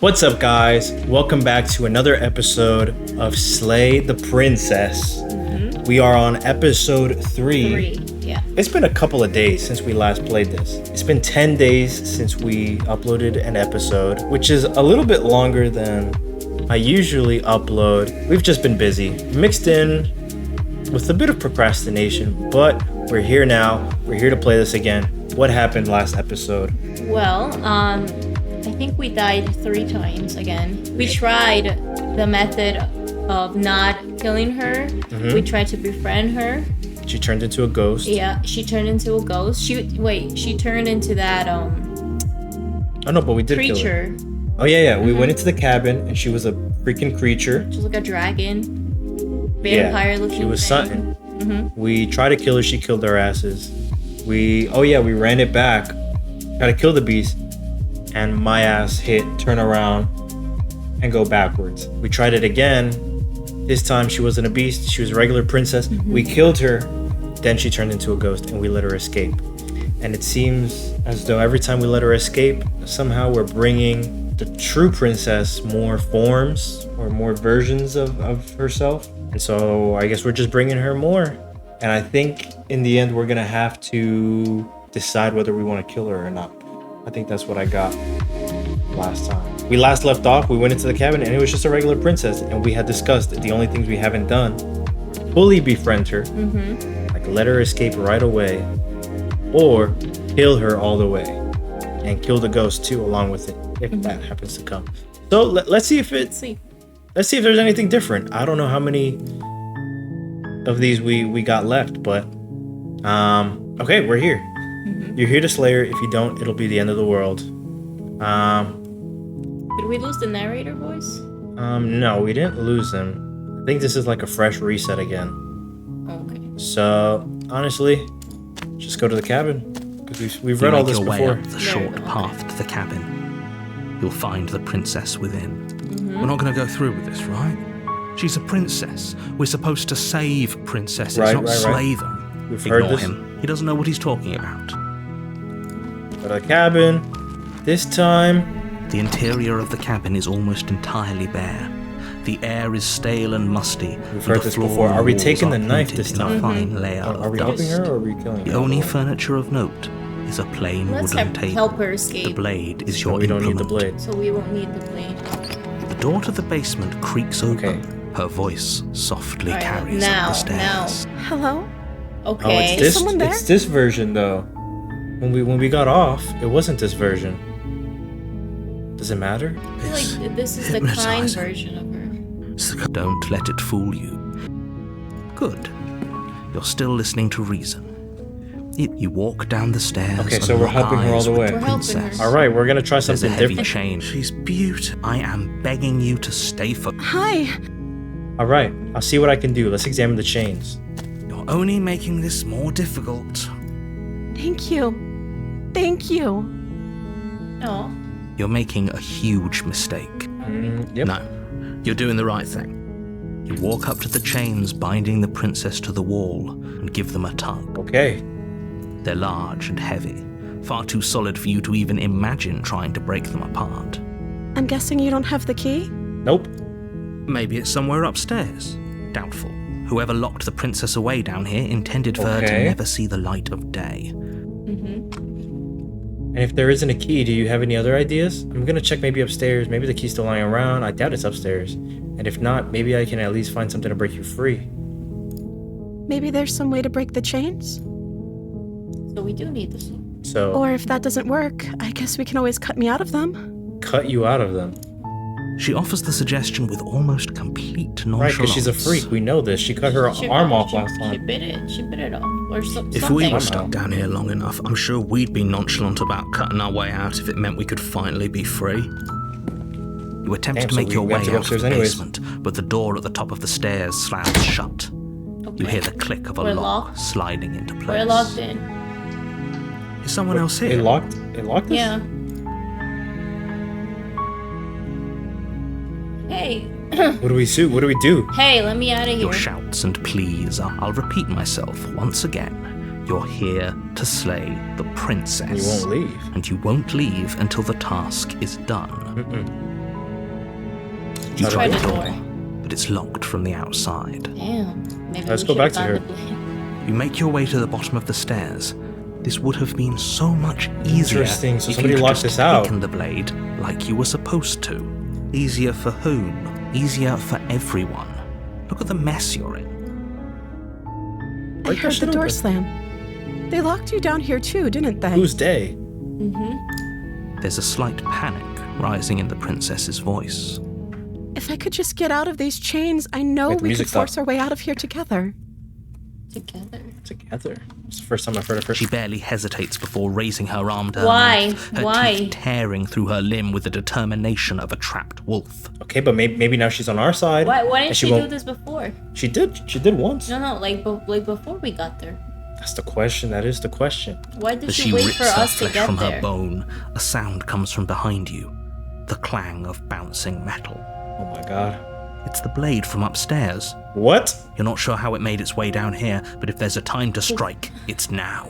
What's up, guys? Welcome back to another episode of Slay the Princess. We are on episode 3. Yeah. It's been a couple of days since we last played this. It's been 10 days since we uploaded an episode, which is a little bit longer than I usually upload. We've just been busy, mixed in with a bit of procrastination, but we're here now. We're here to play this again. What happened last episode? Well, I think we died 3 times again. We tried the method of not killing her. We tried to befriend her. She turned into a ghost. Yeah, she turned into a ghost. She turned into that Oh no, but we did creature. kill her. Oh yeah. We went into the cabin and she was a freaking creature. She was like a dragon, vampire looking. She was thing. something. We tried to kill her. She killed our asses. We ran it back. Tried to kill the beast. And my ass hit turn around and go backwards. We tried it again. This time she wasn't a beast, she was a regular princess. We killed her, then she turned into a ghost and we let her escape. And it seems as though every time we let her escape, somehow we're bringing the true princess more forms or more versions of herself. And so I guess we're just bringing her more. And I think in the end we're gonna have to decide whether we want to kill her or not. I think that's what I got last time. We last left off, we went into the cabin and it was just a regular princess, and we had discussed the only things we haven't done: fully befriend her, like let her escape right away, or kill her all the way and kill the ghost too along with it, if that happens to come. So let's see if there's anything different. I don't know how many of these we got left, but okay, we're here. You're here to slay her. If you don't, it'll be the end of the world. Did we lose the narrator voice? No, we didn't lose him. I think this is like a fresh reset again. Okay. So, honestly, just go to the cabin. Because we've read all this before. You make your way up the short path to the cabin. You'll find the princess within. We're not going to go through with this, right? She's a princess. We're supposed to save princesses, not slay them. We've Ignore heard this. him. He doesn't know what he's talking about. Go to the cabin. This time. The interior of the cabin is almost entirely bare. The air is stale and musty. We've heard this before. Are we taking the knife this time? A fine layer Are we of helping dust. her or are we killing her? The only furniture of note is a plain Let's wooden table. help her escape. The blade is No, your we don't implement. need the blade. So we won't need the blade. The door to the basement creaks open. Her voice softly Alright, carries now, up the stairs. Hello? Okay. Oh, it's this. someone there? It's this version though. When we got off, it wasn't this version. Does it matter? I feel like this is the kind hypnotizing. version of her. Don't let it fool you. Good. You're still listening to reason. You walk down the stairs. Okay, and so we're lock helping her all eyes the with way. the We're helping princess. her. All right, we're gonna try There's a something heavy different. chain. She's beautiful. I am begging you to stay for. Hi. All right, I'll see what I can do. Let's examine the chains. You're only making this more difficult. Thank you. Thank you. Oh. You're making a huge mistake. Yep. No, you're doing the right thing. You walk up to the chains binding the princess to the wall and give them a tug. Okay. They're large and heavy, far too solid for you to even imagine trying to break them apart. I'm guessing you don't have the key? Nope. Maybe it's somewhere upstairs. Doubtful. Whoever locked the princess away down here intended for her to Okay. never see the light of day. And if there isn't a key, do you have any other ideas? I'm gonna check maybe upstairs. Maybe the key's still lying around. I doubt it's upstairs. And if not, maybe I can at least find something to break you free. Maybe there's some way to break the chains? So we do need this. So, Or if that doesn't work, I guess we can always cut me out of them. cut you out of them. She offers the suggestion with almost complete nonchalance. Right, because she's a freak. We know this. She cut her arm off last She time. bit it off. Or something. If we were Somehow. stuck down here long enough, I'm sure we'd be nonchalant about cutting our way out if it meant we could finally be free. You attempt Damn, to so make your we have way to go out of upstairs the anyways. basement, but the door at the top of the stairs slams shut. You hear the click of a We're lock locked. sliding into place. We're locked in. Is someone else It here? locked? It locked us? Yeah. Hey. What do we do? What do we do? Hey, let me out of here. Your shouts and pleas are, I'll repeat myself once again. You're here to slay the princess. You won't leave. And you won't leave until the task is done. Let's You try try the the door. door, but it's locked from the outside. Damn. Maybe Let's we go back should've to her. found the blade. You make your way to the bottom of the stairs. This would have been so much easier Interesting, so if somebody you'd locked just this out. taken the blade like you were supposed to. Easier for whom? Easier for everyone. Look at the mess you're in. I Break that heard shit the door open. slam. They locked you down here too, didn't they? Whose day? There's a slight panic rising in the princess's voice. If I could just get out of these chains, I know Wait, the we music could force stopped. our way out of here together. Together. It's the first time I've heard of her. She barely hesitates before raising her arm to her Why? mouth, her Why? teeth tearing through her limb with the determination of a trapped wolf. Okay, but maybe now she's on our side. Why and didn't she do won't- this before? She did once. No, like before we got there. That's the question. That is the question. Why did As she she wait rips for her us to flesh get from her there? bone, a sound comes from behind you. The clang of bouncing metal. Oh my god. It's the blade from upstairs. What? You're not sure how it made its way down here, but if there's a time to strike, it's now.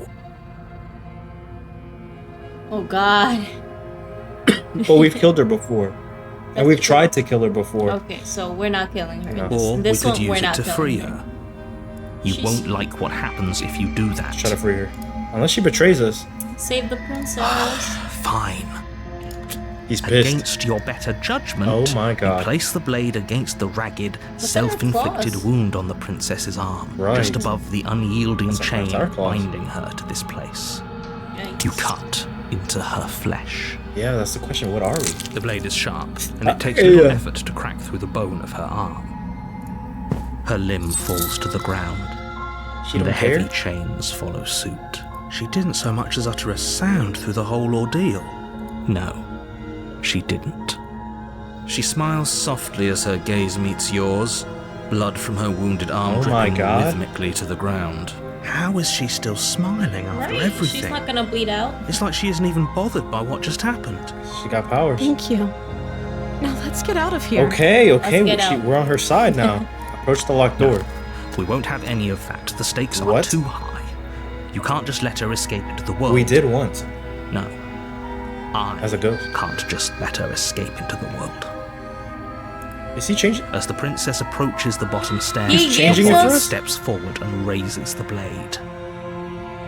Oh god. But we've killed her before. And we've tried to kill her before. Okay, so we're not killing her. No. Or we This could one, we're use it not to killing free her. her. You She's- won't like what happens if you do that. Try to free her. Unless she betrays us. Save the princess. Fine. He's pissed. Against your better judgment, Oh my god. you place the blade against the ragged, in her self-inflicted claws? wound on the princess's arm, Right. just above the unyielding That's chain our claws. binding her to this place. Yikes. You cut into her flesh. Yeah, that's the question. What are we? The blade is sharp, and it takes little yeah. effort to crack through the bone of her arm. Her limb falls to the ground, She and the don't care? heavy chains follow suit. She didn't so much as utter a sound through the whole ordeal. No, she didn't. She smiles softly as her gaze meets yours, blood from her wounded arm Oh my dripping God. rhythmically to the ground. How is she still smiling after Right, everything? she's not gonna bleed out. It's like she isn't even bothered by what just happened. She got powers. Thank you. Now let's get out of here. Okay, Let's get out. we're on her side now. Approach the locked door. We won't have any of that. The stakes are What? too high. You can't just let her escape into the world. We did once. No. I As a ghost. can't just let her escape into the world. Is he changing? As the princess approaches the bottom stairs, He's changing it the for wolf us? steps forward and raises the blade.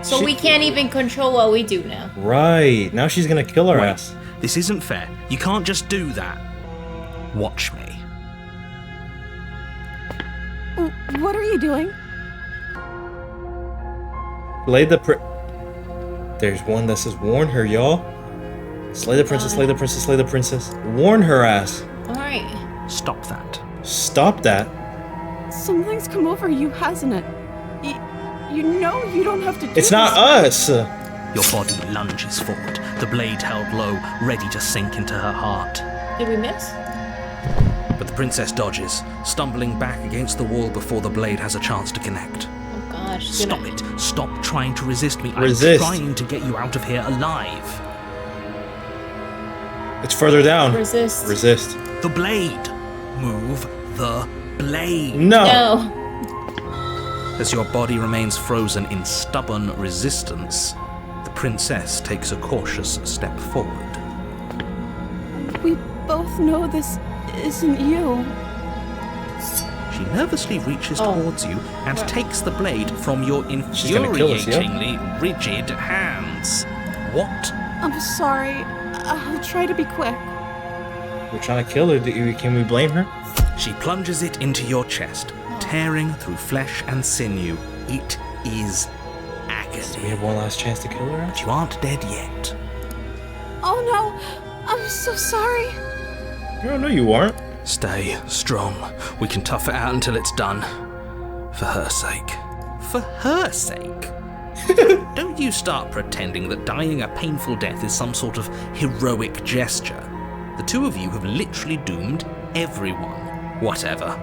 So She- we can't even control what we do now. Right. Now she's gonna kill our Wait, ass. this isn't fair. You can't just do that. Watch me. What are you doing? Slay the There's one that says warn her, y'all. Slay the princess, slay the princess, slay the princess. Warn her ass. Alright. Stop that. Stop that. Something's come over you, hasn't it? You know you don't have to do It's not us. Your body lunges forward, the blade held low, ready to sink into her heart. Did we miss? But the princess dodges, stumbling back against the wall before the blade has a chance to connect. Oh gosh. she's Stop gonna- it. Stop trying to resist me. Resist. I'm trying to get you out of here alive. It's further down. Resist. Resist. The blade. Move the blade. No. No. As your body remains frozen in stubborn resistance, the princess takes a cautious step forward. We both know this isn't you. She nervously reaches Oh. towards you and takes the blade from your She's gonna kill us, yeah? infuriatingly rigid hands. What? I'm sorry. I'll try to be quick. We're trying to kill her. Can we blame her? She plunges it into your chest, tearing through flesh and sinew. It is We agony. have one last chance to kill her. But you aren't dead yet. Oh no! I'm so sorry. No, you aren't. Stay strong. We can tough it out until it's done. For her sake. For her sake? Don't you start pretending that dying a painful death is some sort of heroic gesture. The two of you have literally doomed everyone. Whatever.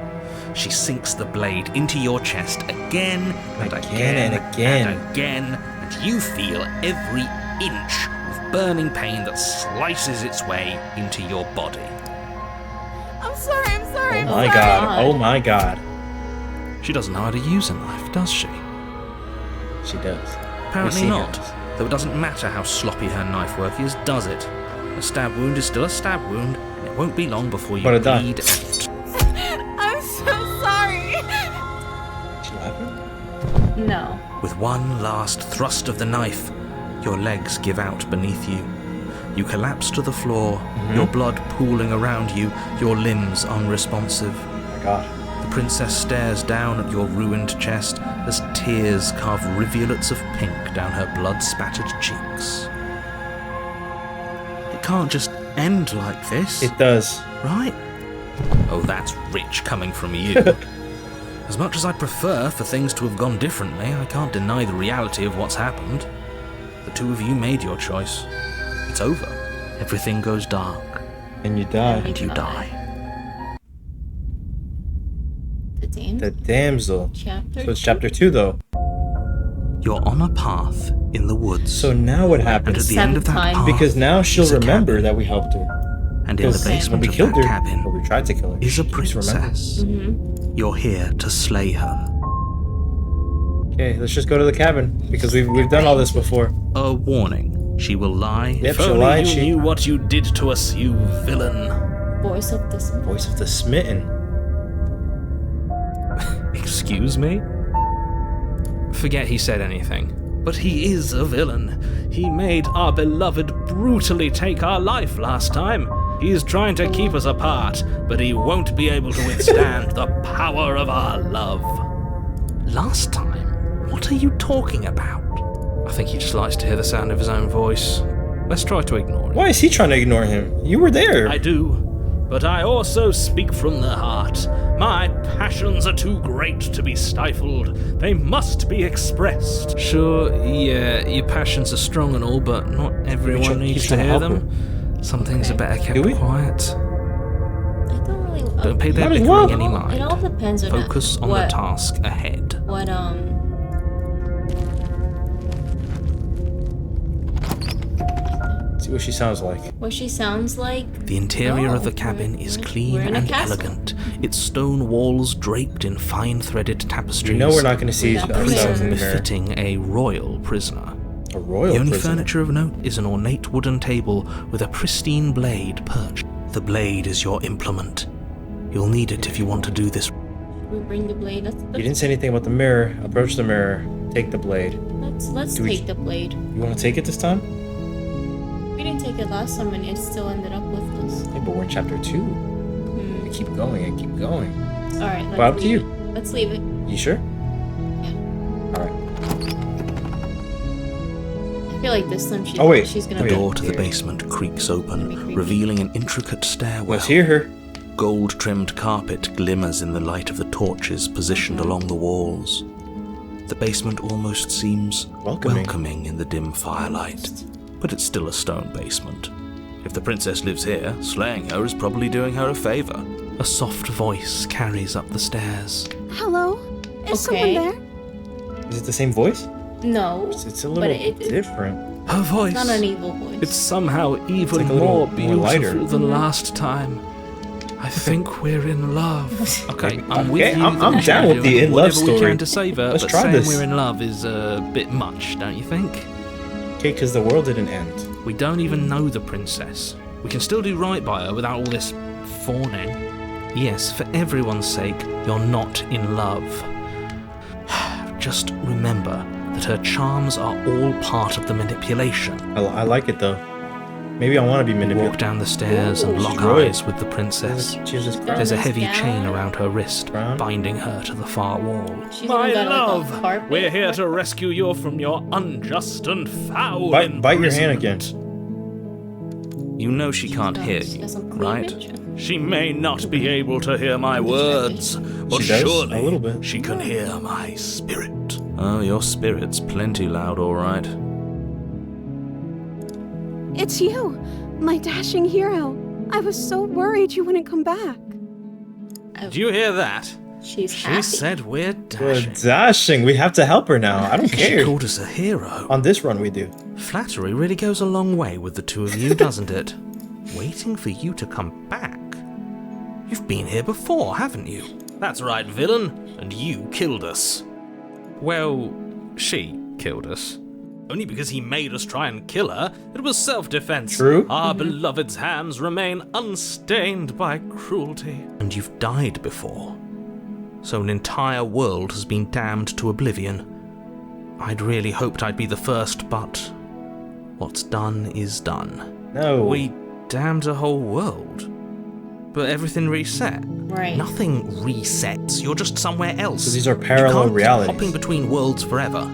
She sinks the blade into your chest again and Again and again. and again, and you feel every inch of burning pain that slices its way into your body. I'm sorry. I'm sorry. Oh I'm my sorry. god. Oh my god. She doesn't know how to use a knife, does she? She does. Apparently seen not. her. Though it doesn't matter how sloppy her knife work is, does it? A stab wound is still a stab wound, and it won't be long before you But it died. bleed out. No. With one last thrust of the knife, your legs give out beneath you. You collapse to the floor, your blood pooling around you, your limbs unresponsive. Oh my god. The princess stares down at your ruined chest as tears carve rivulets of pink down her blood-spattered cheeks. It can't just end like this. It does. Right? Oh, that's rich coming from you. As much as I'd prefer for things to have gone differently, I can't deny the reality of what's happened. The two of you made your choice. It's over. Everything goes dark. And you die. And you die. The The damsel. chapter. So it's chapter 2 though. You're on a path in the woods. So now what And at happens? the end of that Seventh time. path, Because now she'll is a remember cabin. that we helped her. And in the Because basement when we of killed that her, cabin or we tried to kill her, is a she keeps remembering. princess. You're here to slay her. Okay, let's just go to the cabin because we've done all this before. A warning. She will lie. Yep, If she'll only lie. you She knew what you did to us, you villain. Voice of the voice of the smitten. Excuse me? Forget he said anything. But he is a villain. He made our beloved brutally take our life last time. He's trying to keep us apart, but he won't be able to withstand the power of our love. Last time? What are you talking about? I think he just likes to hear the sound of his own voice. Let's try to ignore it. Why is he trying to ignore him? You were there. I do, but I also speak from the heart. My passions are too great to be stifled. They must be expressed. Sure, yeah, your passions are strong and all, but not everyone He's needs to trying to hear help them. Some things are Okay. better Do we? kept quiet. I don't really. Don't pay their Might as bickering well. any It mind. all depends on Focus on the what, task ahead. What See what she sounds like. what she sounds like. The interior of the Oh, cabin is we're clean in a and castle. elegant, its stone walls draped in fine-threaded tapestries. You know we're not going to see We got ourselves in the prisoners. mirror. Befitting a royal prisoner. A royal The only prisoner. furniture of note is an ornate wooden table with a pristine blade perched. The blade is your implement. You'll need it if you want to do this. We bring the blade. You didn't say anything about the mirror. Approach the mirror. Take the blade. Let's Do we- take the blade. You want to take it this time? We didn't take it last time, and it still ended up with us. Yeah, but we're in chapter 2. We keep going and keep going. All right. Let's Well, up to leave you. it. Let's leave it. You sure? Yeah. All right. I feel like this time Oh, wait. she's gonna. Oh, The yeah. door to the basement creaks open, revealing an intricate stairwell. Let's hear her. Gold-trimmed carpet glimmers in the light of the torches positioned along the walls. The basement almost seems welcoming in the dim firelight, but it's still a stone basement. If the princess lives here, slaying her is probably doing her a favor. A soft voice carries up the stairs. Hello? Is Okay. someone there? Is it the same voice? No. It's a little But it- different. Her voice. It's not an evil voice. It's somehow even like a little more more beautiful lighter. than last time. I think we're in love. Okay, I'm with Okay, you. I'm that we should down be with the doing in-love whatever we story. can to save her, Let's but try saying this. we're in love is a bit much, don't you think? Okay, because the world didn't end. We don't even know the princess. We can still do right by her without all this fawning. Yes, for everyone's sake, you're not in love. Just remember that her charms are all part of the manipulation. I like it though. Maybe I want to be You manipulated. walk down the stairs and Ooh, lock she's royal. eyes with the princess. She has this crown. There's a This heavy gown. chain around her wrist, Crown. binding her to the far wall. She's even got, like, a carpet. we're here to rescue you from your unjust and foul Bite your hand imprisonment. You know she can't hear She's you, got some right? cleavage. She may not be able to hear my words, but She does, surely a little bit. she can hear my spirit. Oh, your spirit's plenty loud, all right. It's you, my dashing hero. I was so worried you wouldn't come back. Do you hear that? She's She happy. said we're We're dashing. dashing. We have to help her now. I don't She care. called us a hero. On this run we do. Flattery really goes a long way with the two of you, doesn't it? Waiting for you to come back. You've been here before, haven't you? That's right, villain. And you killed us. Well, she killed us. Only because he made us try and kill her. It was self-defense. True. Our beloved's hands remain unstained by cruelty. And you've died before. So an entire world has been damned to oblivion. I'd really hoped I'd be the first, but what's done is done. No. We damned a whole world. But everything reset. Right. Nothing resets. You're just somewhere else. So these are parallel realities. You can't keep hopping between worlds forever.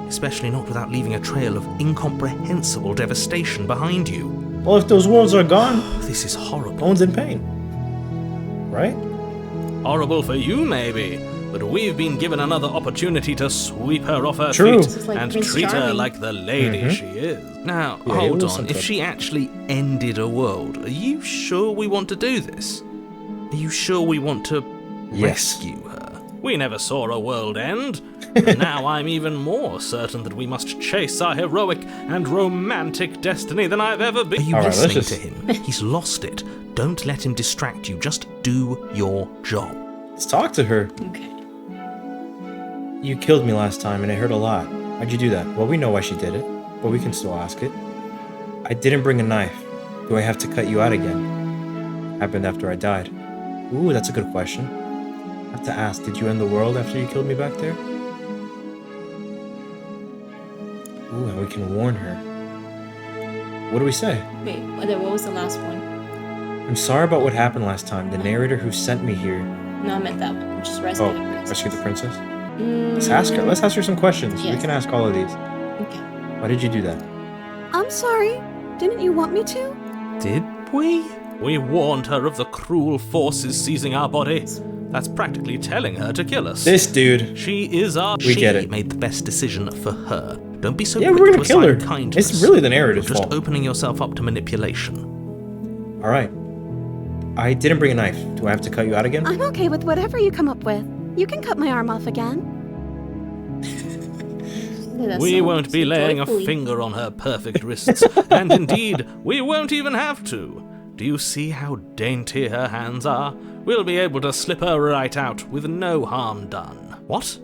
Especially not without leaving a trail of incomprehensible devastation behind you. Well, if those worlds are gone, This is horrible. no one's in pain. Right? Horrible for you, maybe. But we've been given another opportunity to sweep her off her True. feet This is like and Prince treat her Charming. like the lady she is. Now, Yeah, hold it was on. something. If she actually ended a world, are you sure we want to do this? Are you sure we want to Yes. rescue her? We never saw a world end. And now I'm even more certain that we must chase our heroic and romantic destiny than I've ever been. Are you All right, listening let's to just- him? He's lost it. Don't let him distract you. Just do your job. Let's talk to her. Okay. You killed me last time and it hurt a lot. Why'd you do that? Well, we know why she did it, but we can still ask it. I didn't bring a knife. Do I have to cut you out again? Happened after I died. Ooh, that's a good question. I have to ask, did you end the world after you killed me back there? Ooh, and we can warn her. What do we say? Wait, what was the last one? I'm sorry about what happened last time. The narrator who sent me here. No, I meant that one. I'm just rescuing the princess. Rescue the princess? Let's ask her. Let's ask her some questions. We Yes. can ask all of these. Okay. Why did you do that? I'm sorry. Didn't you want me to? Did we? We warned her of the cruel forces seizing our body. That's practically telling her to kill us. This dude. She is our. We get it. She made the best decision for her. Don't be so Yeah, quick we're to gonna kill her. assign kindness. It's really the narrator's You're just fault. opening yourself up to manipulation. All right. I didn't bring a knife. Do I have to cut you out again? I'm okay with whatever you come up with. You can cut my arm off again. Yeah, that's We so- won't be so laying a joyfully. finger on her perfect wrists, and indeed, we won't even have to. Do you see how dainty her hands are? We'll be able to slip her right out with no harm done. What?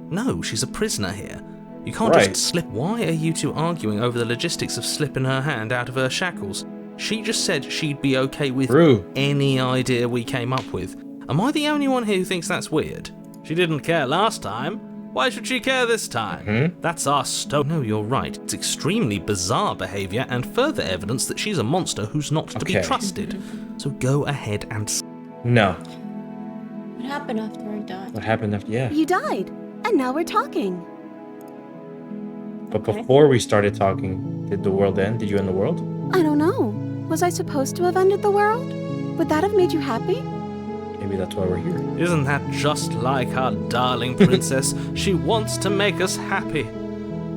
No, she's a prisoner here. You can't Right. just slip. Why are you two arguing over the logistics of slipping her hand out of her shackles? She just said she'd be okay with True. any idea we came up with. Am I the only one here who thinks that's weird? She didn't care last time. Why should she care this time? That's our No, you're right. It's extremely bizarre behavior and further evidence that she's a monster who's not to be Okay. trusted. So go ahead and No. What happened after I died? What happened after? Yeah. You died, and now we're talking. But before we started talking, did the world end? Did you end the world? I don't know. Was I supposed to have ended the world? Would that have made you happy? Maybe that's why we're here. Isn't that just like our darling princess? She wants to make us happy.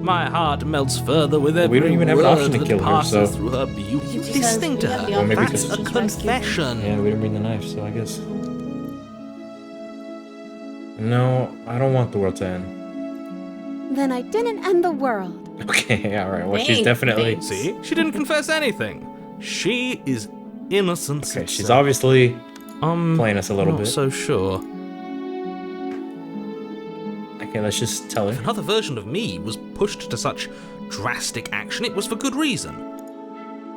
My heart melts further with every don't even have an word option to that kill her, passes so- through her beauty. She says Listening to we have her, the Well, maybe that's because a she's rescued. confession. Yeah, we didn't bring the knife, so I guess. No, I don't want the world to end. Then I didn't end the world. Okay, all right. Well, she's Thanks, definitely. thanks. See? She didn't confess anything. She is innocence Okay, she's itself. obviously I'm playing us a little not bit. so sure. Okay, let's just tell If her. another version of me was pushed to such drastic action, it was for good reason.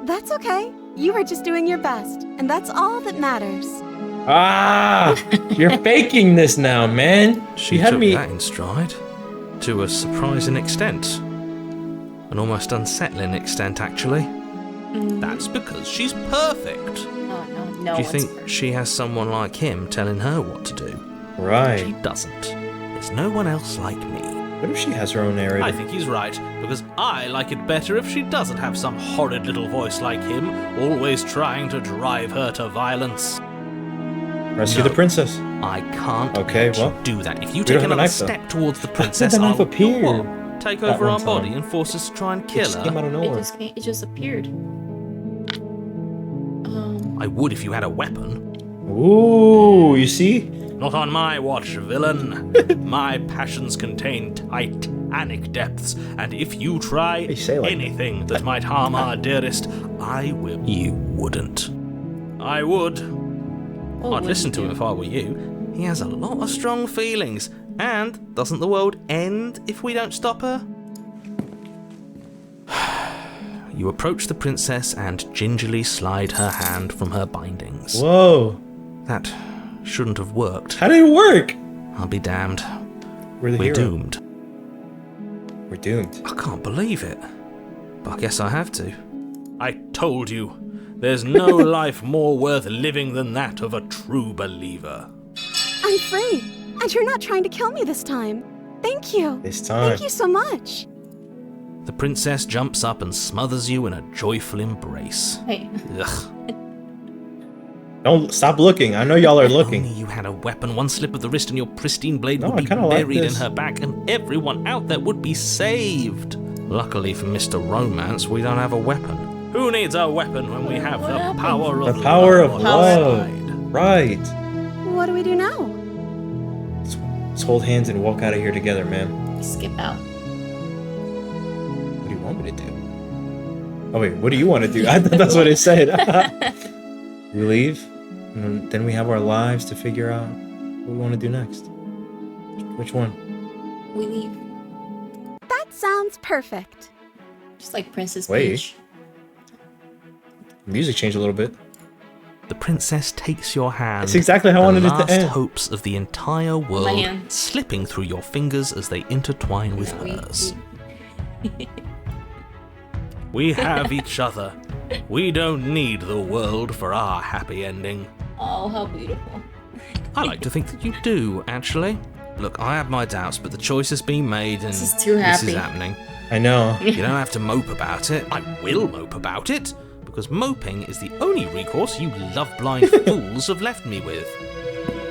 That's okay. You were just doing your best, and that's all that matters. Ah! You're faking this now, man. She had took me. that in stride. To a surprising extent. An almost unsettling extent, actually. That's because she's perfect. No Do you one's think perfect. she has someone like him telling her what to do? She Right. doesn't. There's no one else like me. What if she has her own narrator? I think he's right, because I like it better if she doesn't have some horrid little voice like him, always trying to drive her to violence. Rescue No. the princess. I can't Okay, let you well, do that. If you don't take have a another knife, though. step towards the princess, the knife I'll appeared what? Take that over one our body time. and force us to try and It kill just came out her. of nowhere. It just appeared. I would if you had a weapon. Ooh, you see? Not on my watch, villain. My passions contain titanic depths, and if you try You say like anything that might harm our dearest, I will. You wouldn't. I would. Oh, I'd listen to him if I were you. He has a lot of strong feelings. And doesn't the world end if we don't stop her? You approach the princess and gingerly slide her hand from her bindings. Whoa. That shouldn't have worked. How did it work? I'll be damned. We're the We're hero. doomed. We're doomed. I can't believe it. But I guess I have to. I told you. There's no life more worth living than that of a true believer. I'm free. And you're not trying to kill me this time. Thank you. This time. Thank you so much. The princess jumps up and smothers you in a joyful embrace. Hey. Ugh. Don't stop looking. I know y'all are If looking. only you had a weapon, one slip of the wrist and your pristine blade No, would I be kinda like buried in this. her back and everyone out there would be saved. Luckily for Mr. Romance, we don't have a weapon. Who needs a weapon when we have the power of love? The power of on our love. side? Right. What do we do now? Let's hold hands and walk out of here together, man. Skip out. What do you want me to do? Oh wait, what do you want to do? I thought that's what it said. We leave, and then we have our lives to figure out what we want to do next. Which one? We leave. That sounds perfect. Just like Princess Wait. Peach. Music changed a little bit. The princess takes your hand. That's exactly how I wanted it to last end. hopes of the entire world hand. slipping through your fingers as they intertwine with hers. We have each other. We don't need the world for our happy ending. Oh, how beautiful. I like to think that you do, actually. Look, I have my doubts, but the choice has been made and This is too this happy. is happening. I know. You don't have to mope about it. I will mope about it, because moping is the only recourse you love-blind fools have left me with.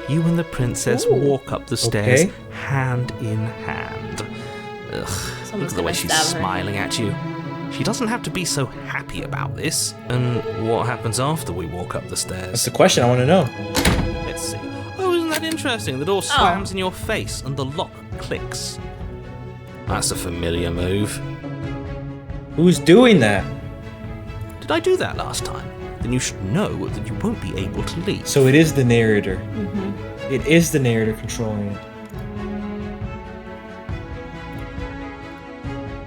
You and the princess Ooh. walk up the stairs, Okay. hand in hand. Ugh, look Someone's at the way gonna she's stab her. smiling at you. She doesn't have to be so happy about this. And what happens after we walk up the That's stairs? the question I want to know. Let's see. Oh, isn't that interesting? The door slams in your face and the lock clicks. That's a familiar move. Who's doing that? Did I do that last time? Then you should know that you won't be able to leave. So it is the narrator. It is the narrator controlling it.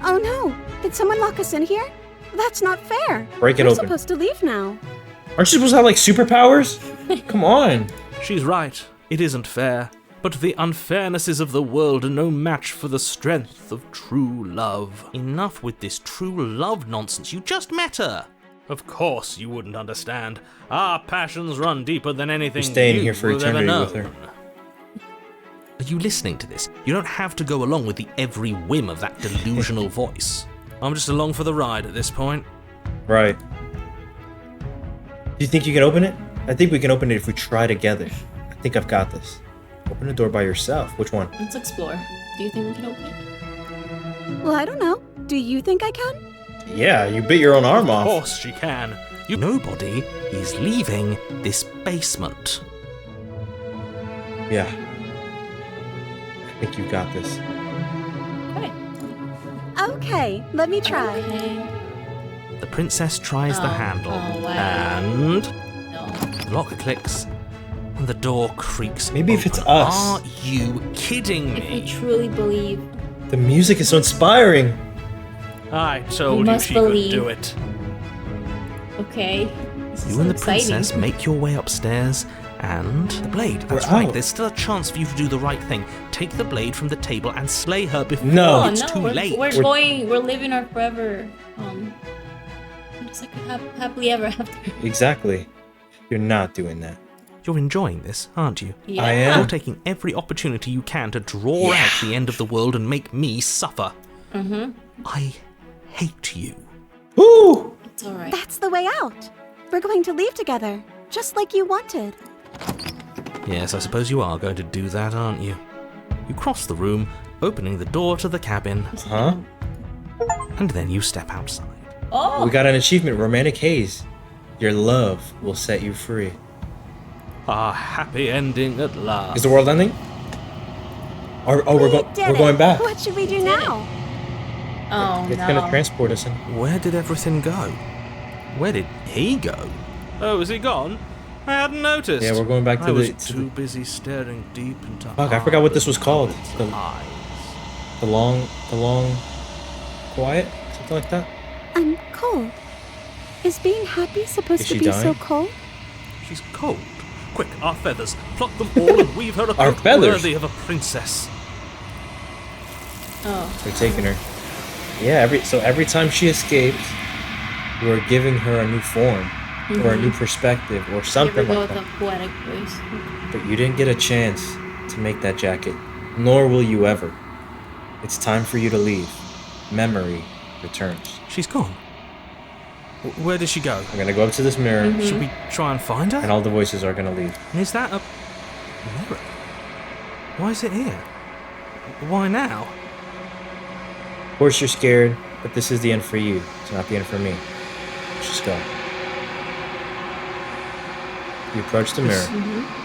Oh no! Did someone lock us in here? That's not fair. Break it We're open. supposed to leave now. Aren't you supposed to have like superpowers? Come on. She's right. It isn't fair. But the unfairnesses of the world are no match for the strength of true love. Enough with this true love nonsense. You just met her. Of course you wouldn't understand. Our passions run deeper than anything We're staying you here for have ever eternity known. with her. Are you listening to this? You don't have to go along with the every whim of that delusional voice. I'm just along for the ride at this point. Right. Do you think you can open it? I think we can open it if we try together. I think I've got this. Open the door by yourself. Which one? Let's explore. Do you think we can open it? Well, I don't know. Do you think I can? Yeah, you bit your own arm Of off. course she can. Nobody is leaving this basement. Yeah. I think you've got this. Okay. Okay, let me try. Okay. The princess tries the Oh, handle, oh, wow. and No. the lock clicks, and the door creaks. Maybe if it's open. us. Are you kidding If we me? truly believe. The music is so inspiring. I told We you must she believe. could do it. Okay. This is You so and the exciting. princess make your way upstairs, and the blade. That's We're right. out. There's still a chance for you to do the right thing. Take the blade from the table and slay her before No. Oh, it's no, too we're, late. We're living our forever. Just like happily ever after. Exactly. You're not doing that. You're enjoying this, aren't you? Yeah. I am. You're taking every opportunity you can to draw out the end of the world and make me suffer. I hate you. Woo! It's alright. That's the way out. We're going to leave together, just like you wanted. Yes, I suppose you are going to do that, aren't you? You cross the room, opening the door to the cabin, Huh? and then you step outside. Oh! We got an achievement, Romantic Haze. Your love will set you free. A happy ending at last. Is the world ending? We're We did it. going back. What should we do now? Oh, It's no. gonna transport us in. Where did everything go? Where did he go? Oh, is he gone? I hadn't noticed. Yeah, we're going back to I was the- to too busy staring deep into Fuck, I forgot what this was called. Arnold's eyes. The long quiet, something like that. I'm cold. Is being happy supposed Is to she be so dying? cold? She's cold. Quick, our feathers. Pluck them all and weave her a Our coat feathers? worthy of a princess. Oh. They're taking her. Yeah, every time she escapes, we're giving her a new form or a new perspective or something Here we go like with that. a poetic voice. But you didn't get a chance to make that jacket, nor will you ever. It's time for you to leave. Memory returns. She's gone. Where did she go? I'm gonna go up to this mirror, Should we try and find her? and all the voices are gonna leave. And is that a mirror? Why is it here? Why now? Of course you're scared, but this is the end for you. It's not the end for me. Let's just go. You approach the mirror.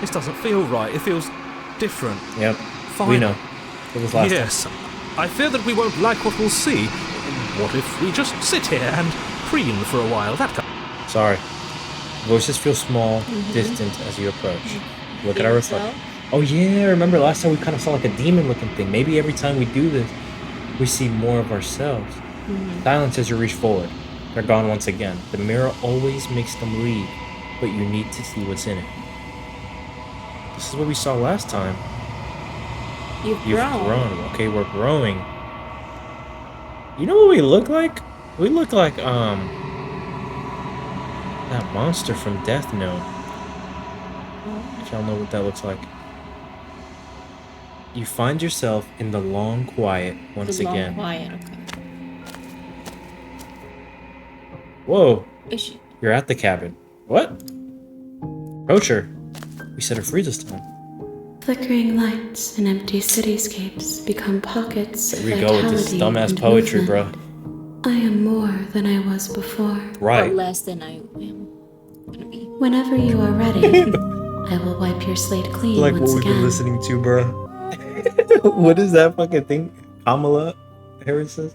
This doesn't feel right. It feels different. Yep. Fine. We know. It was last time. Yes. I fear that we won't like what we'll see. What if we just sit here and preen for a while? Sorry. Voices feel small, distant as you approach. Look at our reflection. Oh yeah, remember last time we kind of saw like a demon-looking thing. Maybe every time we do this, we see more of ourselves. Silence as you reach forward. They're gone once again. The mirror always makes them leave, but you need to see what's in it. This is what we saw last time. You've You've grown. grown. Okay, we're growing. You know what we look like? We look like that monster from Death Note. If y'all know what that looks like. You find yourself in the long quiet once The long again. quiet, okay. Whoa, Is she? you're at the cabin. What? Approach her. We set her free this time. Flickering lights and empty cityscapes become pockets There of we go with this vitality dumbass and poetry, movement. I am more than I was before. Or Right. less than I am gonna be. Whenever you are ready, I will wipe your slate clean Like once what we've been again. listening to, bro. What is that fucking thing? Kamala Harris says?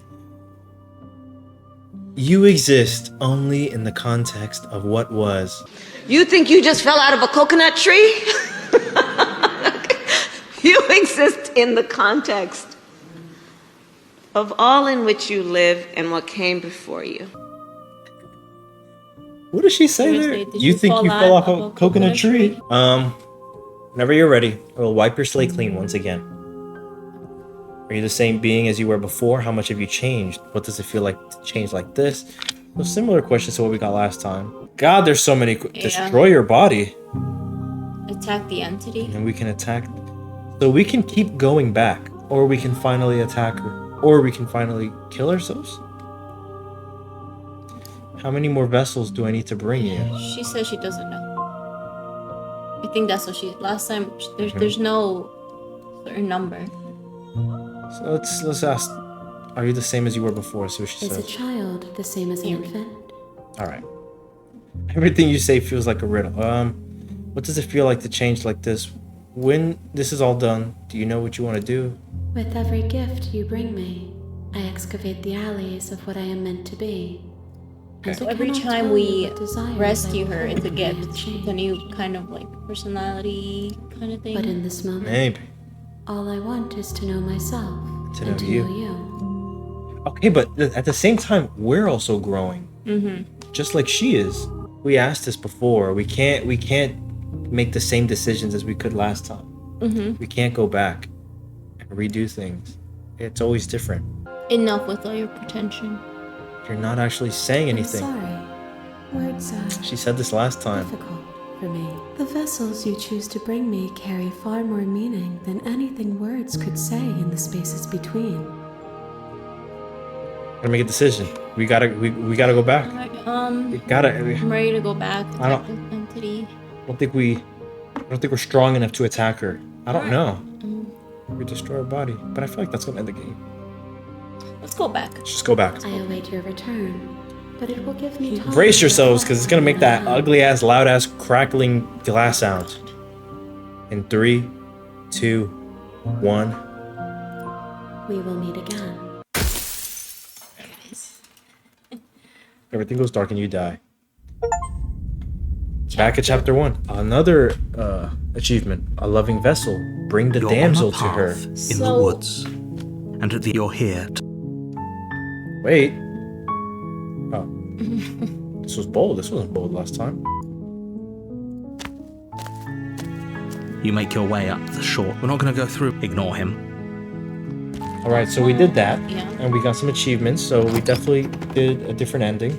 You exist only in the context of what was. You think you just fell out of a coconut tree? You exist in the context of all in which you live and what came before you. What does she say there? Seriously, did You you think fall you out fell off of a coconut tree? Whenever you're ready, I will wipe your slate clean once again. Are you the same being as you were before? How much have you changed? What does it feel like to change like this? Those similar questions to what we got last time. God, there's so many. Destroy your body, Attack the entity. and we can attack. So we can keep going back, or we can finally attack her, or we can finally kill ourselves. How many more vessels do I need to bring you? She says she doesn't know. I think that's what she. Last time, there's no certain number. So let's ask. Are you the same as you were before? See what she Is a says. child the same as an infant? All right. Everything you say feels like a riddle. What does it feel like to change like this? When this is all done, do you know what you want to do? With every gift you bring me, I excavate the alleys of what I am meant to be. Okay. And So I every cannot time tell we you what desires I rescue will her, hold it's a when I have gift. It's a changed. new kind of like personality kind of thing. But in this moment, Maybe. all I want is to know myself To and know to you. know you. Okay, but at the same time, we're also growing. Just like she is. We asked this before. We can't make the same decisions as we could last time. We can't go back and redo things. It's always different. Enough with all your pretension. You're not actually saying I'm anything. sorry. Words are She said this last time. difficult for me. The vessels you choose to bring me carry far more meaning than anything words could say in the spaces between. Gotta make a decision. We gotta go back. Alright, We gotta. I'm ready to go back. I Attack the entity. I don't think we're strong enough to attack her. I don't know. We destroy her body, but I feel like that's gonna end the game. Let's go back. Let's just go back. I await your return, but it will give me time. Brace to yourselves, because it's gonna make that reflect on ugly ass, loud ass, crackling glass sound. In 3, 2, 1. We will meet again. Everything goes dark and you die. Back at chapter 1. Another achievement. A loving vessel. Bring the You're damsel on a to her. path in the So- woods, and you're here. Wait. Oh. This was bold. This wasn't bold last time. You make your way up the shore. We're not going to go through. Ignore him. All right, so we did that, Yeah. and we got some achievements. So we definitely did a different ending.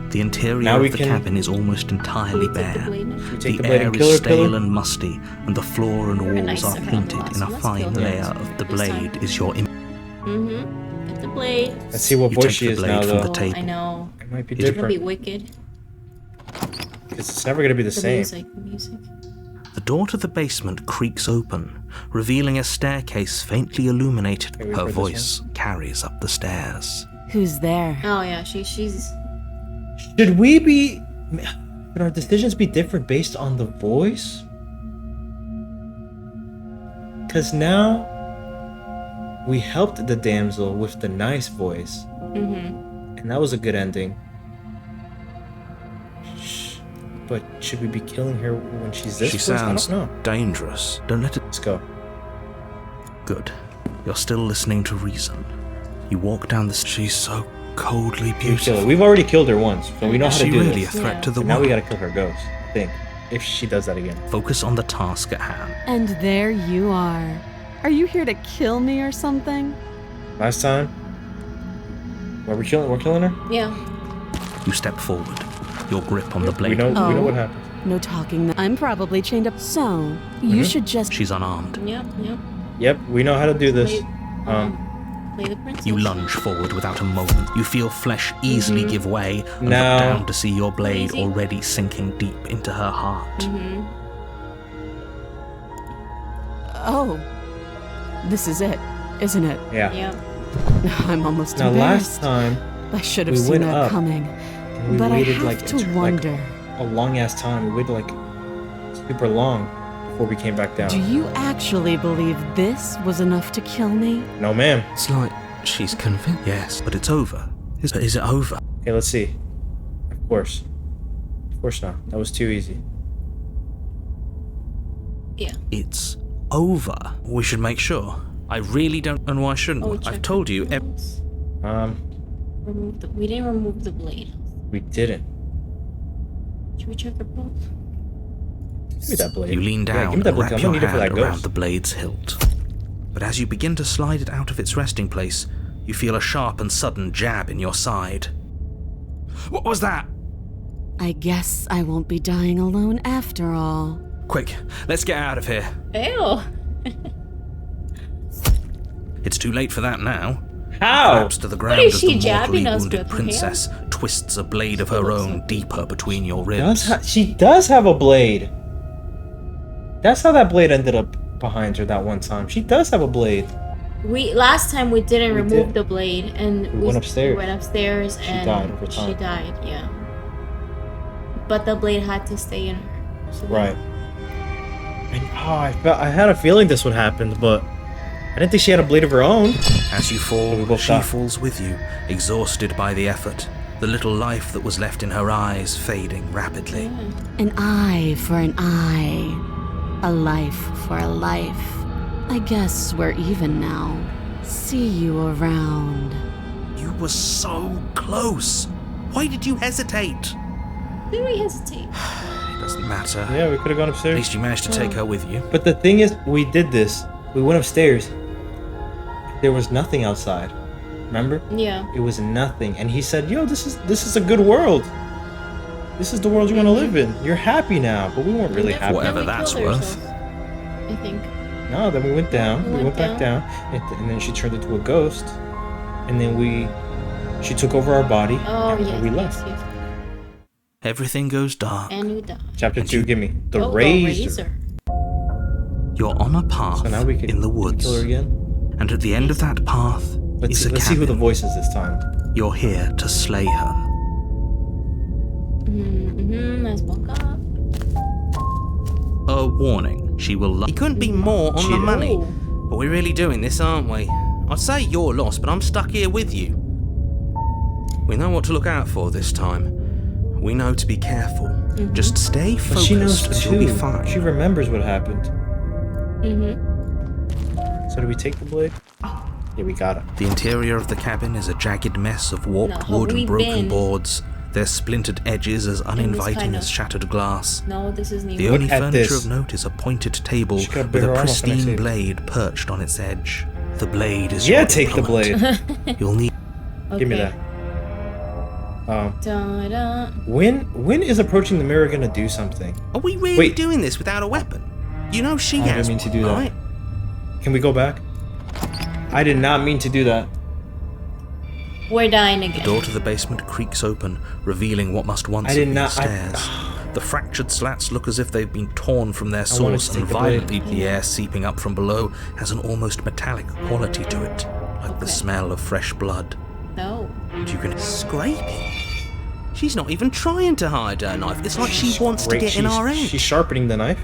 The interior Now we of the can- cabin is almost entirely We take the bare. blade now. We take The the blade air and kill is her, kill stale her. and musty, and the floor and Very walls nice are of her. painted in a Awesome. Let's fine kill her. layer of the This time. blade is your image. Get the blade. Let's see what You voice take she the is blade now, from though. the Oh, table. I know. It might be It's It's gonna be different. wicked. It's never gonna be the The same. music. The door to the basement creaks open, revealing a staircase faintly illuminated. Okay, we've Her heard this voice carries up the stairs. Who's there? Oh yeah, she's. Should we be? Should our decisions be different based on the voice? Because now we helped the damsel with the nice voice, and that was a good ending. But should we be killing her when she's this She voice? sounds I don't know. dangerous. Don't let it. Let's go. Good. You're still listening to reason. You walk down the. She's so coldly We kill her. beautiful. We've already killed her once, so we know Is how to she do really this. a threat Yeah. to the So now we world? gotta kill her ghost. I think if she does that again. Focus on the task at hand. And there you are. Are you here to kill me or something? Last time, we're killing her. Yeah. You step forward. Your grip on the blade. We know Oh. what happened. No talking. I'm probably chained up. So, you should just. She's unarmed. Yep. Yep, we know how to do this. Play the princess. You lunge forward without a moment. You feel flesh easily give way and Now- look down to see your blade Easy. already sinking deep into her heart. Oh. This is it, isn't it? Yeah. Yep. I'm almost Now last embarrassed. time I should have we seen went that up, coming. we But I waited have like to like wonder. a long ass time. We waited like super long before we came back down. Do you actually believe this was enough to kill me? No, ma'am. It's like she's convinced. Yes, but it's over. Is it over? Okay, let's see. Of course not. That was too easy. Yeah. It's over. We should make sure. I really don't, and why shouldn't we? check I've told you. the bolts. We didn't remove the blade. We didn't. Should we check the bolts? Give me that blade. You lean Yeah, down give me that and blade. wrap I'm your gonna need it for hand that around ghost. the blade's hilt. But as you begin to slide it out of its resting place, you feel a sharp and sudden jab in your side. What was that? I guess I won't be dying alone after all. Quick, let's get out of here. Ew. It's too late for that now. How? Collapsed to the ground is as she the mortally jabbing us wounded with her princess twists a blade of her own deeper between your ribs. She does have a blade. That's how that blade ended up behind her that one time. She does have a blade. Last time we didn't We remove did. the blade and We went upstairs. We went upstairs and died over time. she died. Yeah. But the blade had to stay in her. So Right. And, I had a feeling this would happen, but I didn't think she had a blade of her own. As you fall, We both she die. falls with you, exhausted by the effort, the little life that was left in her eyes fading rapidly. An eye for an eye. A life for a life. I guess we're even now. See you around. You were so close. Why did you hesitate? Did we hesitate? It doesn't matter. Yeah, we could have gone At upstairs. least you managed to take her with you. But the thing is, we did this. We went upstairs. There was nothing outside. Remember? Yeah. It was nothing. And he said, "Yo, this is a good world. This is the world you're gonna live in. You're happy now." But we weren't really happy. Whatever Then we that's killed worth. ourselves, I think. No, then we went down. We went back down, and then she turned into a ghost. And then she took over our body. Oh and yes. we Yes. left. Yes. Everything goes dark. And you died. Chapter 2, give me the Oh, razor. You're on a path So now we can in the woods. kill her again. And at the end of that path Let's is a see who the cabin. voice is this time. You're here to slay her. Let's walk up. A warning, she will It couldn't be more on the Cheater. money. Ooh. But we're really doing this, aren't we? I'd say you're lost, but I'm stuck here with you. We know what to look out for this time. We know to be careful. Just stay But focused she knows and too. you'll be fine. She remembers what happened. So do we take the blade? Yeah, we got it. The interior of the cabin is a jagged mess of warped No, wood and we've broken been boards, their splintered edges as uninviting kind as of- shattered glass. No, this is new. The only at furniture this. of note is a pointed table She got a with bigger a arm off the next pristine table. blade perched on its edge. The blade is Yeah, your take the blade. You'll need... Okay. Give me that. Da-da. When is approaching the mirror gonna do something? Are we really Wait. doing this without a weapon? You know she I has didn't mean to one, do that. right? Can we go back? I did not mean to do that. We're dying The again. door to the basement creaks open, revealing what must once I have did been not- stairs. The fractured slats look as if they've been torn from their wanted source, to and take the blade. violently the air seeping up from below has an almost metallic quality to it, like the Okay. smell of fresh blood. No. And you can scrape it. She's not even trying to hide her knife. It's like she wants to Great, get in our She's edge. sharpening the knife.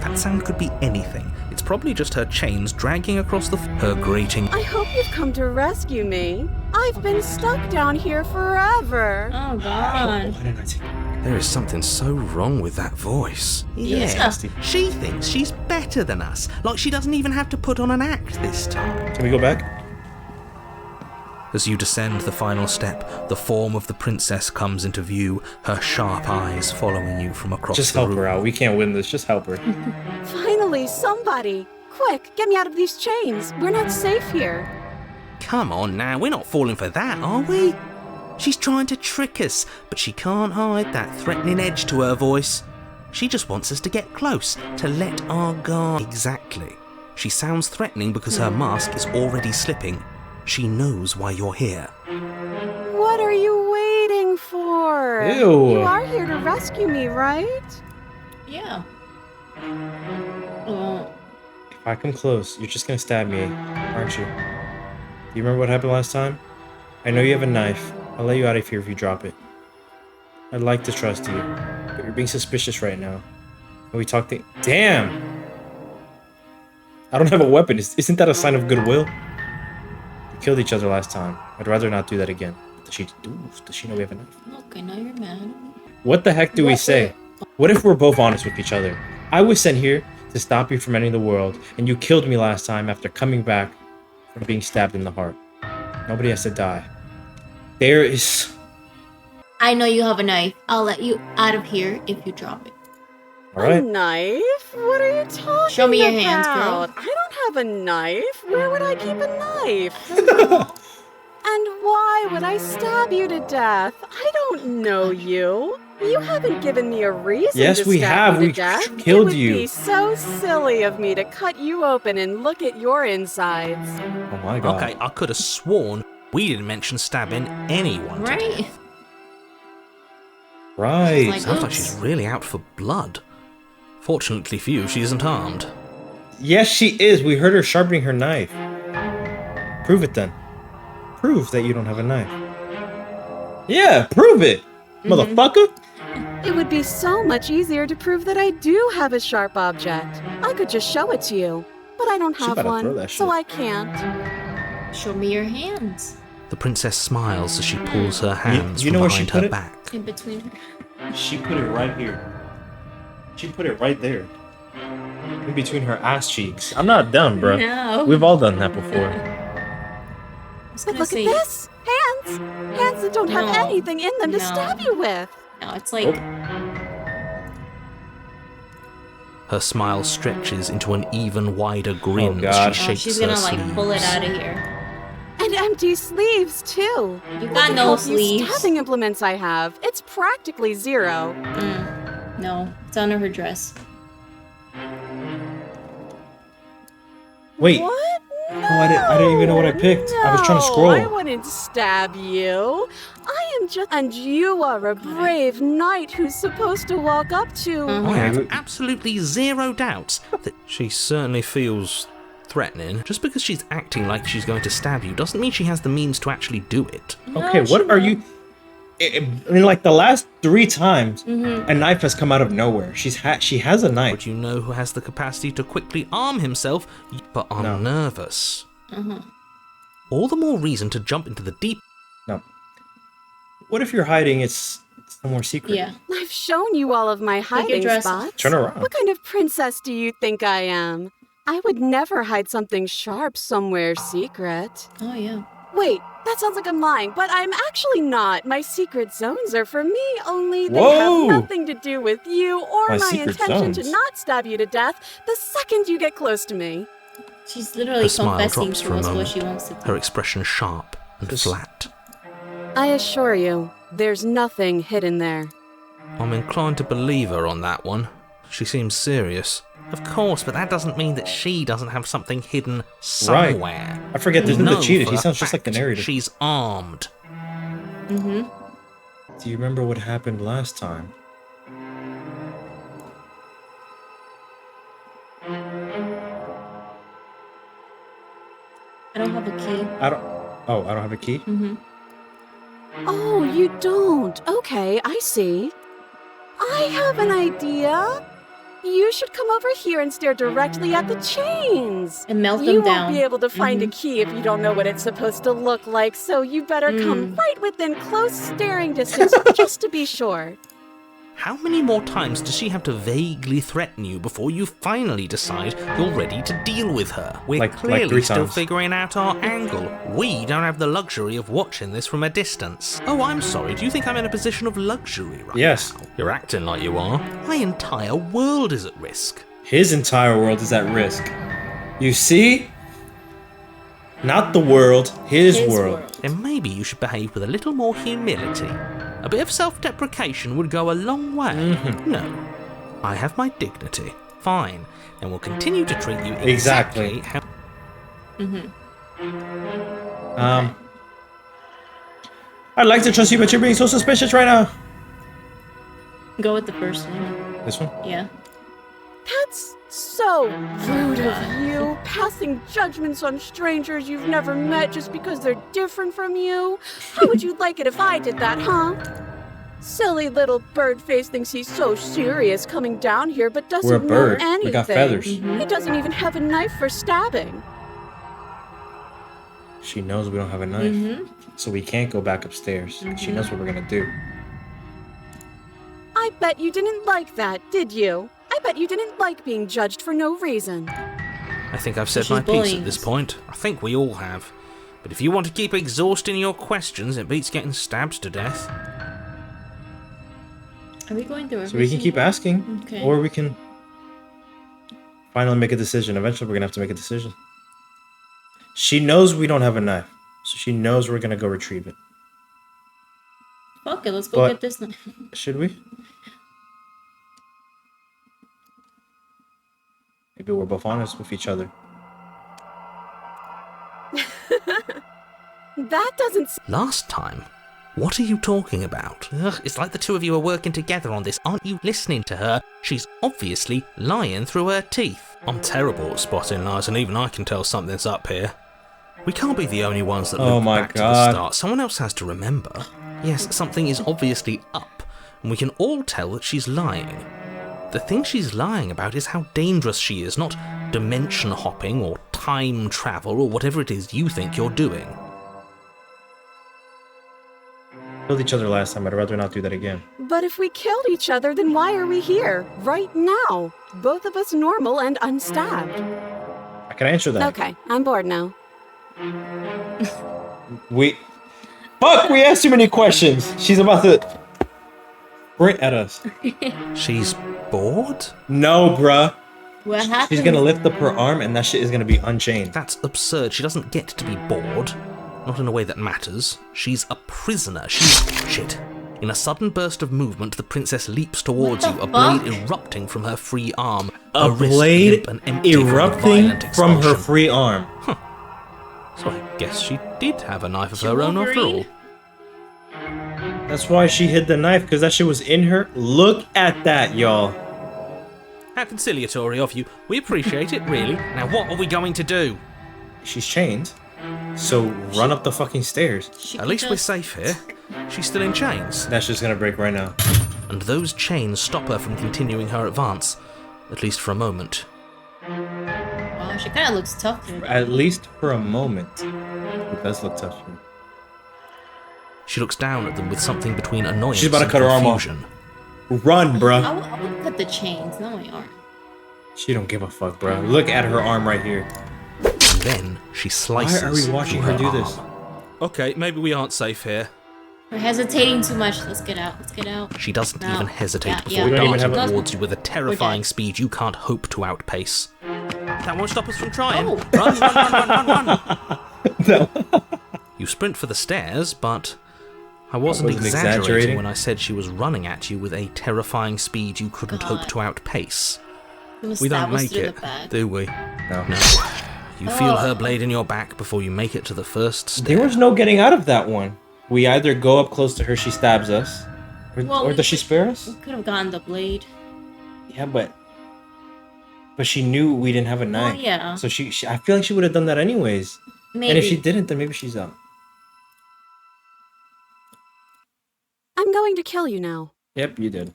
That sound could be anything. It's probably just her chains dragging across her grating. I hope you've come to rescue me. I've been stuck down here forever. Oh god. Why didn't I take it? There is something so wrong with that voice. Yeah. She thinks she's better than us, like she doesn't even have to put on an act this time. Can we go back? As you descend the final step, the form of the princess comes into view, her sharp eyes following you from across Just the help room. her out. We can't win this. Just help her. Finally, somebody. Quick, get me out of these chains. We're not safe here. Come on now, we're not falling for that, are we? She's trying to trick us, but she can't hide that threatening edge to her voice. She just wants us to get close, to let our guard... Exactly. She sounds threatening because her mask is already slipping. She knows why you're here. What are you waiting for? Ew. You are here to rescue me, right? Yeah. If I come close, you're just gonna stab me, aren't you? Do you remember what happened last time? I know you have a knife. I'll let you out of here if you drop it. I'd like to trust you, but you're being suspicious right now. Can we talk to... Damn! I don't have a weapon. Isn't that a sign of goodwill? We killed each other last time. I'd rather not do that again. Does she know we have a knife? Okay, now you're mad. What the heck do we say? What if we're both honest with each other? I was sent here to stop you from ending the world, and you killed me last time after coming back from being stabbed in the heart. Nobody has to die. There is... I know you have a knife. I'll let you out of here if you drop it. A Alright? knife? What are you talking Show me your about? hands, girl. I don't have a knife. Where would I keep a knife? And why would I stab you to death? I don't know you. You haven't given me a reason Yes, to we stab have. you to We death. killed It you. would be so silly of me to cut you open and look at your insides. Oh my god. Okay, I could have sworn we didn't mention stabbing anyone today. Right? Right. Like- Sounds like she's really out for blood. Fortunately for you, she isn't armed. Yes, she is. We heard her sharpening her knife. Prove it then. Prove that you don't have a knife. Yeah, prove it, motherfucker. It would be so much easier to prove that I do have a sharp object. I could just show it to you, but I don't She have better throw one, that so shit. I can't. Show me your hands. The princess smiles as she pulls her hands you from know where she behind put her it? back. In between her. She put it right here. She put it right there. In between her ass cheeks. I'm not done, bro. No. We've all done that before. I was But gonna look say, at this! Hands! Hands that don't have No. anything in them to No. stab you with! No, it's like... Oh. Her smile stretches into an even wider grin Oh, as God. she Oh, shakes she's her gonna like sleeves. pull it out of here. And empty sleeves, too! You Look got at no how few sleeves. stabbing implements I have. It's practically zero. No, it's under her dress. Wait. What? Oh, I didn't even know what I picked. I was trying to scroll. I wouldn't stab you. I am just... And you are a brave knight who's supposed to walk up to... I have absolutely zero doubts that she certainly feels threatening. Just because she's acting like she's going to stab you doesn't mean she has the means to actually do it. Okay, No, what she are won't. you... I mean, like the last 3 times, a knife has come out of nowhere. She has a knife. But you know who has the capacity to quickly arm himself, but are No. nervous. All the more reason to jump into the deep. No. What if you're hiding? It's somewhere secret. Yeah. I've shown you all of my your hiding dress spots. Turn around. What kind of princess do you think I am? I would never hide something sharp somewhere secret. Oh, yeah. Wait, that sounds like I'm lying, but I'm actually not. My secret zones are for me, only they Whoa! have nothing to do with you or My my secret intention zones. to not stab you to death the second you get close to me. She's literally Her smile confessing drops to for a us what moment, she wants to do. her expression sharp and flat. I assure you, there's nothing hidden there. I'm inclined to believe her on that one. She seems serious. Of course, but that doesn't mean that she doesn't have something hidden somewhere. I forget, there's We the know cheater. for He a sounds just like the fact narrator. She's armed. Mm-hmm. Do you remember what happened last time? I don't have a key. I don't have a key? Mm-hmm. Oh, you don't? Okay, I see. I have an idea. You should come over here and stare directly at the chains. And melt You them won't down. be able to find a key if you don't know what it's supposed to look like, so you better come right within close staring distance just to be sure. How many more times does she have to vaguely threaten you before you finally decide you're ready to deal with her? We're Like clearly 3 still times. figuring out our angle. We don't have the luxury of watching this from a distance. Oh, I'm sorry, do you think I'm in a position of luxury right Yes. now? You're acting like you are. My entire world is at risk. His entire world is at risk. You see? Not the world, his world. Then maybe you should behave with a little more humility. A bit of self-deprecation would go a long way. No, I have my dignity. Fine, and we'll continue to treat you exactly how... I'd like to trust you, but you're being so suspicious right now. Go with the first one. This one? Yeah. That's so rude of you, passing judgments on strangers you've never met just because they're different from you. How would you like it if I did that, huh? Silly little bird face thinks he's so serious coming down here, but doesn't We're a bird. know anything. We got feathers. He doesn't even have a knife for stabbing. She knows we don't have a knife. So we can't go back upstairs. She knows what we're gonna do. I bet you didn't like that, did you? I bet you didn't like being judged for no reason. I think I've said my piece at this point. I think we all have. But if you want to keep exhausting your questions, it beats getting stabbed to death. Are we going through everything? So we can keep asking, Okay. or we can finally make a decision. Eventually, we're gonna have to make a decision. She knows we don't have a knife, so she knows we're gonna go retrieve it. Fuck it, let's go But- get this knife. Should we? Maybe we're both honest with each other. That doesn't Last time? What are you talking about? Ugh, it's like the two of you are working together on this. Aren't you listening to her? She's obviously lying through her teeth. I'm terrible at spotting lies, and even I can tell something's up here. We can't be the only ones that Oh look my back to God. the start. Someone else has to remember. Yes, something is obviously up, and we can all tell that she's lying. The thing she's lying about is how dangerous she is, not dimension hopping or time travel or whatever it is you think you're doing. Killed each other last time. I'd rather not do that again. But if we killed each other, then why are we here? Right now. Both of us normal and unstabbed. I can answer that. Okay, I'm bored now. Fuck! We asked too many questions. She's about to sprint at us. She's bored? No, bruh. What happened? She's gonna lift up her arm, and that shit is gonna be unchained. That's absurd. She doesn't get to be bored. Not in a way that matters. She's a prisoner. Shit. In a sudden burst of movement, the princess leaps towards you, a blade erupting from her free arm. A wrist blade limp and empty from a erupting violent from her expulsion. free arm. So I guess she did have a knife of her own after all. That's why she hid the knife, because that shit was in her. Look at that, y'all. How conciliatory of you. We appreciate it, really. Now what are we going to do? She's chained. So run up the fucking stairs. She At could least we're just- safe here. She's still in chains. That's just gonna break right now. And those chains stop her from continuing her advance. At least for a moment. Wow, she kind of looks tough. Here. At least for a moment. It does look tough. She looks down at them with something between annoyance She's about to and cut her arm off. confusion. Run, bruh. I would cut the chains, not my arm. She don't give a fuck, bruh. Look at her arm right here. And then she slices. Why are we watching through her do this? arm. Okay, maybe we aren't safe here. We're hesitating too much. Let's get out. Let's get out. She doesn't No. even hesitate Yeah, before yeah. We don't even darting have a- towards you with a terrifying dead. speed you can't hope to outpace. That won't stop us from trying. Oh. Run. You sprint for the stairs, but I wasn't exaggerating when I said she was running at you with a terrifying speed you couldn't hope to outpace. We don't make it, do we? No. You feel her blade in your back before you make it to the first stair. There was no getting out of that one. We either go up close to her, she stabs us, or does she spare us? We could have gotten the blade. Yeah, but she knew we didn't have a knife. Oh, yeah. So she I feel like she would have done that anyways. Maybe. And if she didn't, then maybe she's up. I'm going to kill you now. Yep, you did.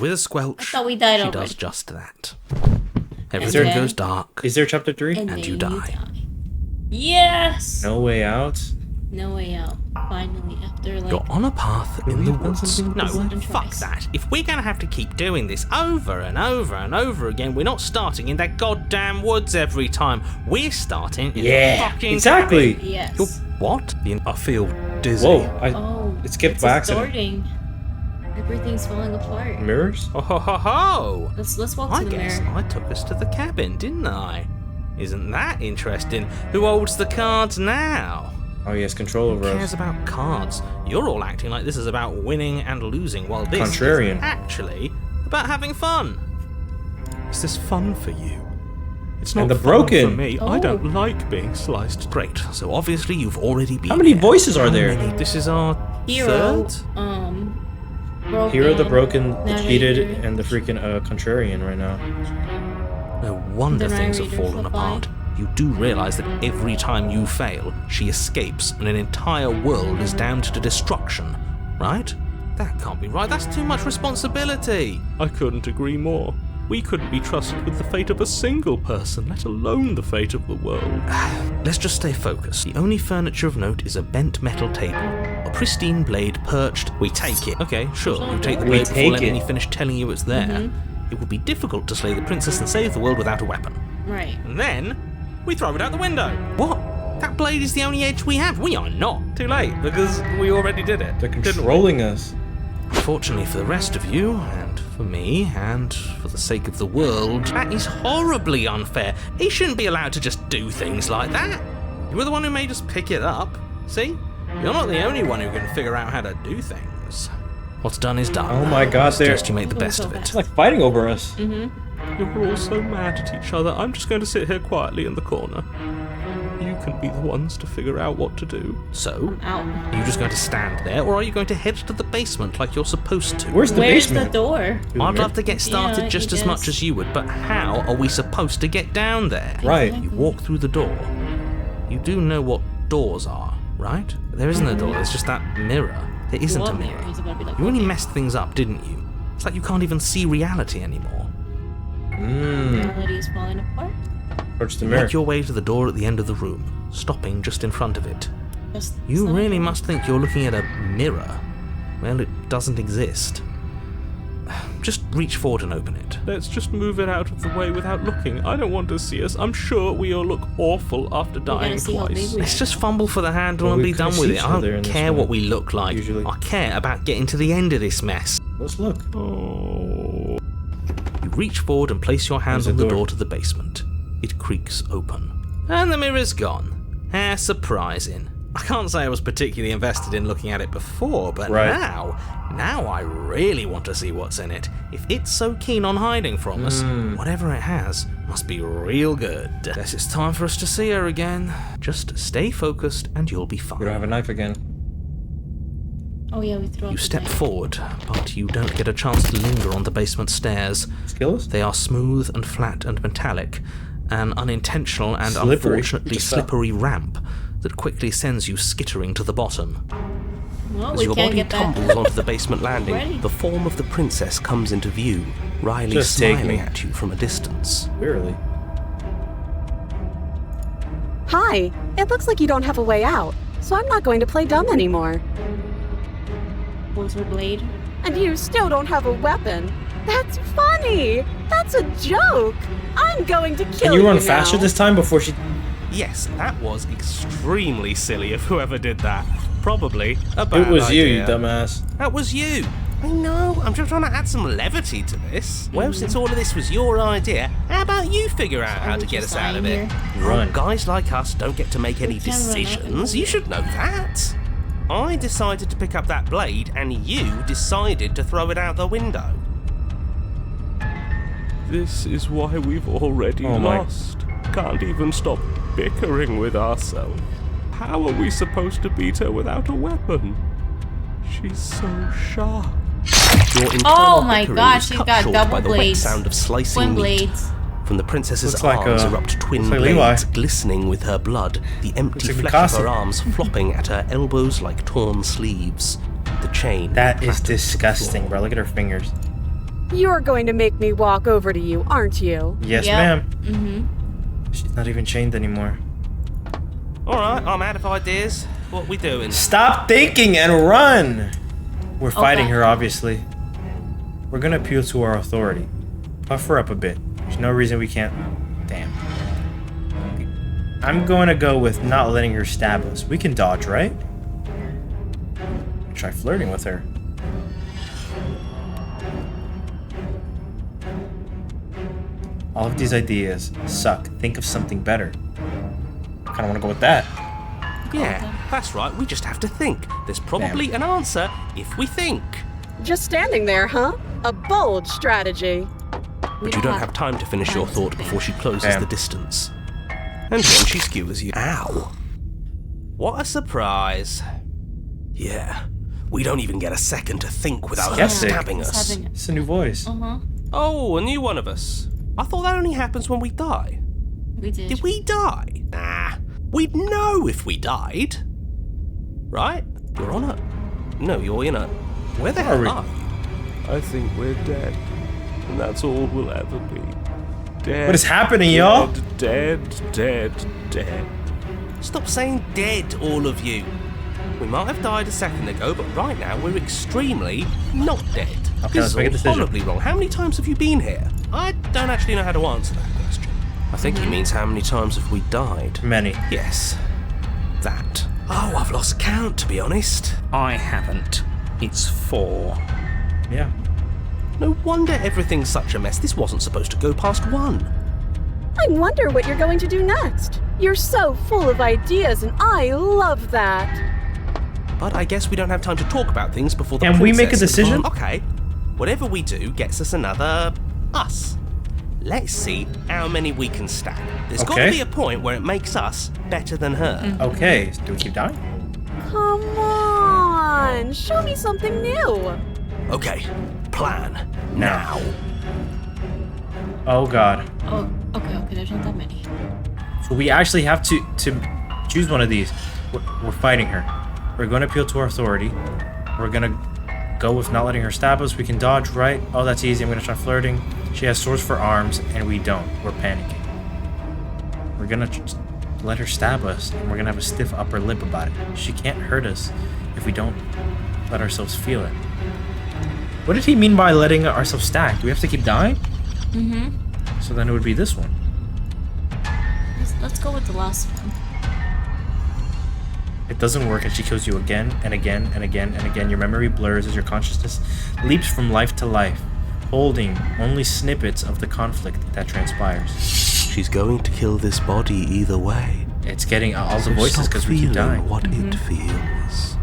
With a squelch, I thought we died she already. does just that. Everything goes dark. Is there chapter 3? And you die. Yes! No way out. No way out. Finally, after like... You're on a path in the woods. No, Something fuck twice. that. If we're gonna have to keep doing this over and over and over again, we're not starting in that goddamn woods every time. We're starting in the fucking exactly. cabin. Yes. You're what? I feel dizzy. Whoa, it skipped by accident. Distorting. Everything's falling apart. Mirrors? Oh ho ho ho! Let's walk I to the guess mirror. I took us to the cabin, didn't I? Isn't that interesting? Who holds the cards now? Oh, he has control over Who cares us. about cards? You're all acting like this is about winning and losing, while this Contrarian. is actually about having fun. Is this fun for you? It's not And the fun broken. for me. I don't like being sliced. Great. So obviously you've already been. How many here. voices are How there? many? This is our Hero. third. Broken. Hero, the broken, the narrator. cheated, and the freaking contrarian right now. No wonder The things have narrator's fallen reply. apart. You do realize that every time you fail, she escapes and an entire world is damned to destruction, right? That can't be right. That's too much responsibility. I couldn't agree more. We couldn't be trusted with the fate of a single person, let alone the fate of the world. Let's just stay focused. The only furniture of note is a bent metal table. A pristine blade perched. We take it. Okay, sure. You take the We blade take before letting it. me finish telling you it's there. It would be difficult to slay the princess and save the world without a weapon. Right. And then, we throw it out the window. What? That blade is the only edge we have. We are not. Too late, because we already did it. They're controlling us. Fortunately for the rest of you, and for me, and for the sake of the world, that is horribly unfair. He shouldn't be allowed to just do things like that. You were the one who made us pick it up. See? You're not the only one who can figure out how to do things. What's done is done. Oh my god, they're Suggest you make the best of it. it's like fighting over us. You're all so mad at each other. I'm just going to sit here quietly in the corner. You can be the ones to figure out what to do. So, Out. are you just going to stand there, or are you going to head to the basement like you're supposed to? Where's the Where's basement? the door? I'd love to get started Yeah, just he as much does. as you would, but how are we supposed to get down there? Right. You walk through the door. You do know what doors are, right? There isn't a door, there's just that mirror. There isn't a What mirror. mirror? He's about to be like, You only okay. messed things up, didn't you? It's like you can't even see reality anymore. Reality is falling apart. Approach the mirror. Make your way to the door at the end of the room, stopping just in front of it. Just You slide. really must think you're looking at a mirror. Well, it doesn't exist. Just reach forward and open it. Let's just move it out of the way without looking. I don't want to see us. I'm sure we all look awful after dying see how big we Let's are. just fumble for the handle Well, and we be done kinda with see it. each I other in don't this care one, what we look like. usually. I care about getting to the end of this mess. Let's look. Oh. You reach forward and place your hand There's on a the door. door to the basement. It creaks open. And the mirror's gone. How surprising. I can't say I was particularly invested in looking at it before, but Right. now I really want to see what's in it. If it's so keen on hiding from us, whatever it has must be real good. Guess it's time for us to see her again. Just stay focused and you'll be fine. We don't have a knife again. Oh yeah, we throw You up the step knife. forward, but you don't get a chance to linger on the basement stairs. Skill us? They are smooth and flat and metallic, an unintentional and Slippery. unfortunately Just fell. slippery ramp that quickly sends you skittering to the bottom. Well, As we your can't body get back. tumbles onto the basement landing, Ready? the form of the princess comes into view, Riley Just take smiling me. at you from a distance. Wearily. Hi, it looks like you don't have a way out, so I'm not going to play dumb anymore. Pulls her blade. And you still don't have a weapon. That's funny! That's a joke! I'm going to kill Can you run now. faster this time before she... Yes, that was extremely silly of whoever did that. Probably a bad It was you, idea. you dumbass. That was you. I know, I'm just trying to add some levity to this. Well, since all of this was your idea, how about you figure out how to get us out of it? Run. Guys like us don't get to make any can't run up and decisions. You should know that. I decided to pick up that blade, and you decided to throw it out the window. This is why we've already lost. Can't even stop bickering with ourselves. How are we supposed to beat her without a weapon? She's so sharp. Your Oh internal my bickering gosh, was she's cut got short double by the wet blades. sound of slicing Twin meat. blades. From the princess's Looks like, arms erupt twin looks like blades, Levi. glistening with her blood, the empty like flesh Picasso. of her arms flopping at her elbows like torn sleeves. The chain. That is clattered to the disgusting, floor. bro. Look at her fingers. You're going to make me walk over to you, aren't you? Yes, Yep. ma'am. Mm-hmm. She's not even chained anymore. Alright, I'm out of ideas. What we doing? Stop thinking and run! We're fighting Okay. her, obviously. We're gonna appeal to our authority. Puff her up a bit. There's no reason we can't... Damn. I'm going to go with not letting her stab us. We can dodge, right? Try flirting with her. All of these ideas suck. Think of something better. Kind of want to go with that. Yeah, that's right. We just have to think. There's probably an answer if we think. Just standing there, huh? A bold strategy. But you don't have time to finish your thought before she closes Damn. the distance. And then she skewers you. Ow! What a surprise. Yeah, we don't even get a second to think without her Skeptic. stabbing us. Having It's a new voice. Oh, a new one of us. I thought that only happens when we die. We did. Did we die? Nah, we'd know if we died. Right? You're on it. No, you're in it. Where the Are hell we? are you? I think we're dead. And that's all we'll ever be. Dead. What is happening, y'all? Dead, dead, dead. Stop saying dead, all of you. We might have died a second ago, but right now we're extremely not dead. Okay, let's This make a is decision. horribly wrong. How many times have you been here? I don't actually know how to answer that question. I think he means how many times have we died? Many. Yes. That. Oh, I've lost count, to be honest. I haven't. It's 4. Yeah. No wonder everything's such a mess. This wasn't supposed to go past 1. I wonder what you're going to do next. You're so full of ideas, and I love that. But I guess we don't have time to talk about things before the Can we make a princess- decision? Okay. Whatever we do gets us another us. Let's see how many we can stack. There's got to Okay. be a point where it makes us better than her. Okay. Do we keep dying? Come on, show me something new. Okay. Plan. Now. Oh god. Oh, okay, there's not that many. So we actually have to choose one of these. We're fighting her. We're going to appeal to our authority. We're going to go with not letting her stab us. We can dodge, right? Oh, that's easy. I'm going to try flirting. She has swords for arms, and we don't. We're panicking. We're going to let her stab us, and we're going to have a stiff upper lip about it. She can't hurt us if we don't let ourselves feel it. What did he mean by letting ourselves stack? Do we have to keep dying? Mm-hmm. So then it would be this one. Let's go with the last one. It doesn't work, and she kills you again and again and again and again. Your memory blurs as your consciousness leaps from life to life, holding only snippets of the conflict that transpires. She's going to kill this body either way. It's getting all the So voices stop because we keep feeling dying. what it feels.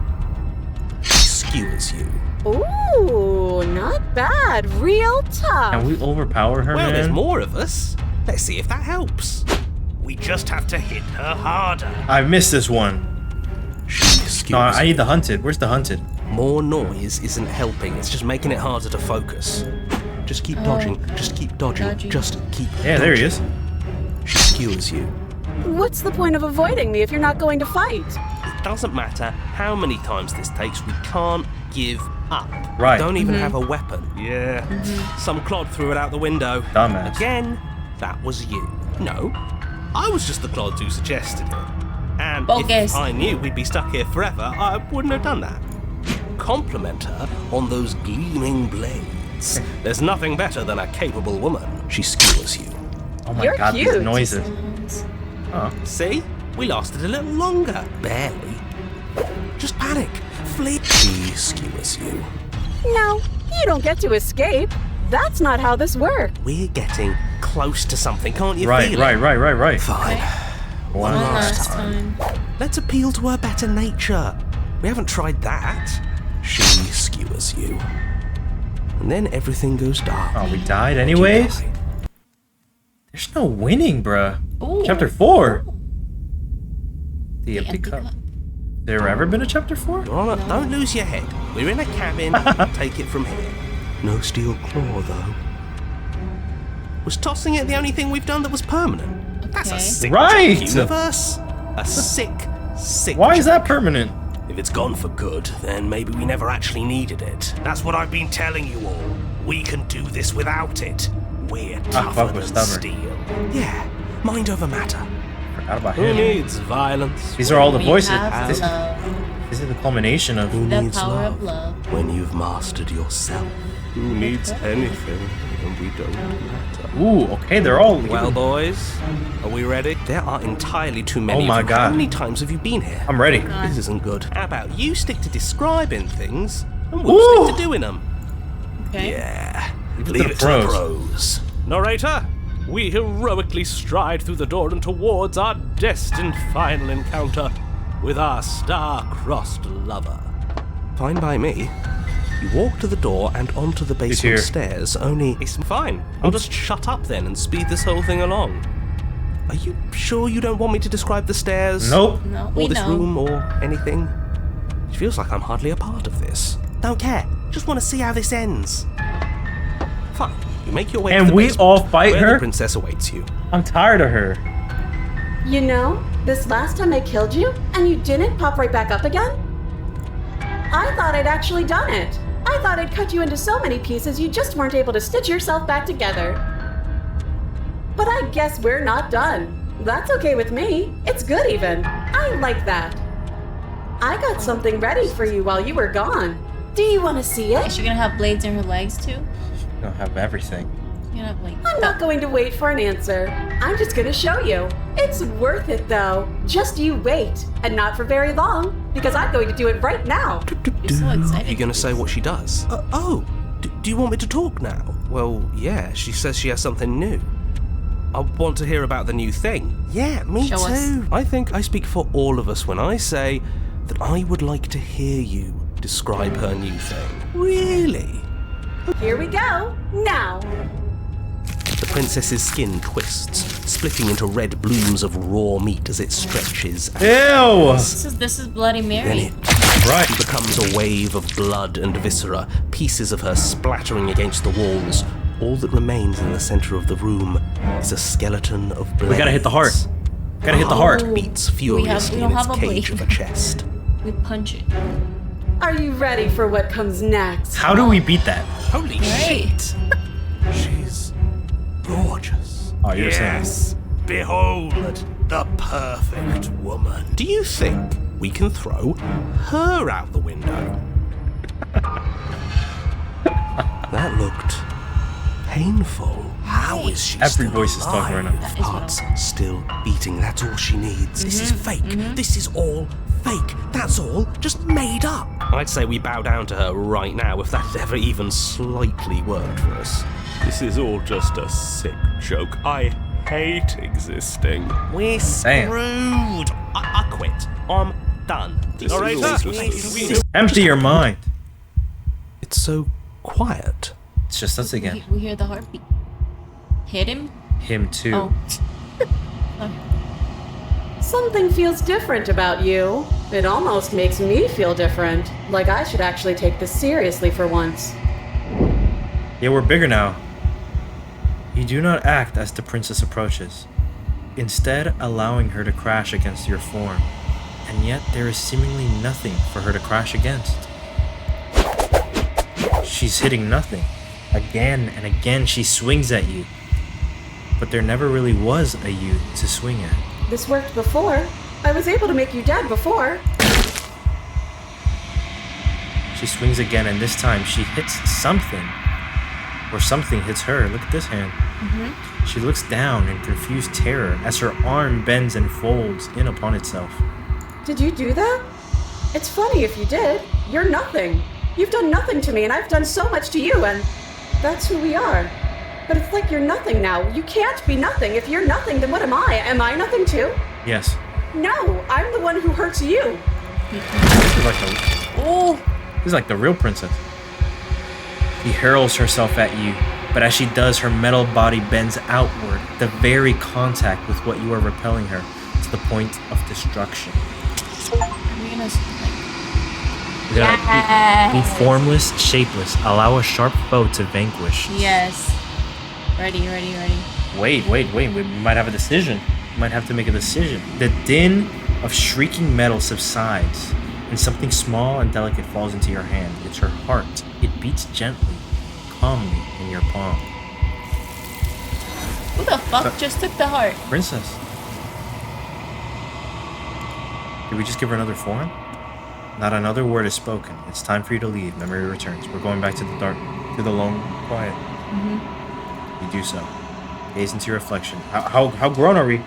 She skewers you. Ooh, not bad. Real tough. Can we overpower her, Well, man? there's more of us. Let's see if that helps. We just have to hit her harder. I missed this one. She skewers No, I you. need the hunted. Where's the hunted? More noise isn't helping. It's just making it harder to focus. Just keep dodging. Just keep dodging. Dodging. Just keep Yeah, there he is. She skewers you. What's the point of avoiding me if you're not going to fight? It doesn't matter how many times this takes. We can't give up. Right. We don't even have a weapon. Yeah. Some clod threw it out the window. Dumbass. Again, that was you. No, I was just the clod who suggested it. And Bogus. if I knew we'd be stuck here forever, I wouldn't have done that. Compliment her on those gleaming blades. There's nothing better than a capable woman. She skewers you. Oh my You're god, these cute. noises. Oh. See? We lasted a little longer. Barely. Just panic. Flee. She skewers you. No, you don't get to escape. That's not how this works. We're getting close to something, can't you Right, feel right, it? right, right, right. Fine. One last time. Let's appeal to her better nature. We haven't tried that. She skewers you. And then everything goes dark. Oh, we died anyways? There's no winning, bruh. Chapter 4. The empty cup. There ever been a chapter 4? No. Don't lose your head. We're in a cabin. Take it from here. No steel claw, though. Was tossing it the only thing we've done that was permanent? That's a sick universe. A sick. Why is that permanent? If it's gone for good, then maybe we never actually needed it. That's what I've been telling you all. We can do this without it. We're tougher than steel. Yeah, mind over matter. Forgot about Who him. needs violence? These are all the voices. This This is the culmination of Who the needs power love of love. when you've mastered yourself? Who needs anything when we don't matter? Ooh, okay, they're all... Well, boys, are we ready? There are entirely too many Oh my of you. God. How many times have you been here? I'm ready. This isn't good. How about you stick to describing things, and we'll stick to doing them? Okay. Yeah. Leave it to the pros. Narrator, we heroically stride through the door and towards our destined final encounter with our star-crossed lover. Fine by me. You walk to the door and onto the basement stairs, only... It's fine. I'll just shut up then and speed this whole thing along. Are you sure you don't want me to describe the stairs? Nope. No, Or this room, or anything? It feels like I'm hardly a part of this. Don't care. Just want to see how this ends. Fine. You make your way to And the we basement, all fight where her? the princess awaits you. I'm tired of her. You know, this last time I killed you, and you didn't pop right back up again? I thought I'd actually done it. I thought I'd cut you into so many pieces you just weren't able to stitch yourself back together. But I guess we're not done. That's okay with me. It's good even. I like that. I got something ready for you while you were gone. Do you want to see it? Is she gonna have blades in her legs too? You don't have everything. She's gonna have like. I'm not going to wait for an answer. I'm just going to show you. It's worth it though. Just you wait. And not for very long, because I'm going to do it right now. You're so excited. You're going to say what she does? Do you want me to talk now? Well, yeah, she says she has something new. I want to hear about the new thing. Yeah, me Show too. us. I think I speak for all of us when I say that I would like to hear you describe her new thing. Really? Here we go. Now. The princess's skin twists, splitting into red blooms of raw meat as it stretches. Ew! This is Bloody Then Mary. it becomes a wave of blood and viscera, pieces of her splattering against the walls. All that remains in the center of the room is a skeleton of blades. We gotta hit the heart. Gotta hit the heart. Beats furiously we don't in its have a cage blade. of a chest. We punch it. Are you ready for what comes next? How do we beat that? Holy shit! She's gorgeous. Oh, you're yes. Behold the perfect woman. Do you think we can throw her out the window? That looked painful. How is she Every still voice is talking right now. alive? Heart's still beating. That's all she needs. This is fake. This is all fake. That's all just made up. I'd say we bow down to her right now if that ever even slightly worked for us. This is all just a sick joke. I hate existing. We're screwed. I quit. I'm done. This All right, is all just Empty your mind. It's so quiet. It's just us again. We hear the heartbeat. Hit him? Him too. Oh. Something feels different about you. It almost makes me feel different. Like I should actually take this seriously for once. Yeah, we're bigger now. You do not act as the princess approaches, instead allowing her to crash against your form, and yet there is seemingly nothing for her to crash against. She's hitting nothing. Again and again she swings at you, but there never really was a you to swing at. This worked before. I was able to make you dead before. She swings again, and this time she hits something. Or something hits her. Look at this hand. She looks down in confused terror as her arm bends and folds in upon itself. Did you do that? It's funny if you did. You're nothing. You've done nothing to me, and I've done so much to you, and that's who we are. But it's like you're nothing now. You can't be nothing. If you're nothing, then what am I? Am I nothing too? Yes. No, I'm the one who hurts you. This is like the real princess. She hurls herself at you, but as she does, her metal body bends outward, the very contact with what you are repelling her, to the point of destruction. Be formless, shapeless. Allow a sharp foe to vanquish. Yes. Ready. Wait. We might have a decision. We might have to make a decision. The din of shrieking metal subsides, and something small and delicate falls into your hand. It's her heart. It beats gently, calmly in your palm. Who the fuck just took the heart? Princess. Did we just give her another form? Not another word is spoken. It's time for you to leave. Memory returns. We're going back to the dark, to the lone quiet. You do so. Gaze into your reflection. How grown are we?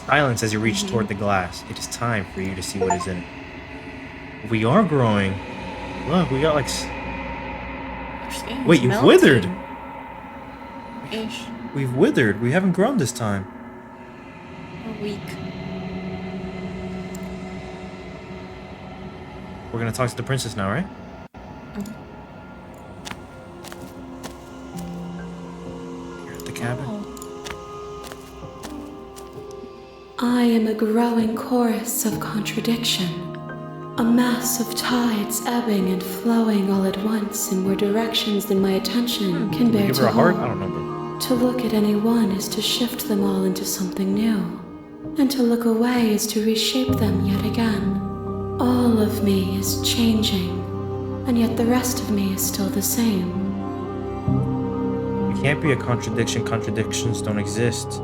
Silence as you reach toward the glass. It is time for you to see what is in it. We are growing. Look, we got like... Wait, you've withered! Ish. We've withered. We haven't grown this time. We're weak. We're gonna talk to the princess now, right? You're at the cabin. I am a growing chorus of contradiction, a mass of tides ebbing and flowing all at once in more directions than my attention can bear Give to her a heart? hold. I don't know, bro. To look at any one is to shift them all into something new, and to look away is to reshape them yet again. All of me is changing, and yet the rest of me is still the same. You can't be a contradiction. Contradictions don't exist.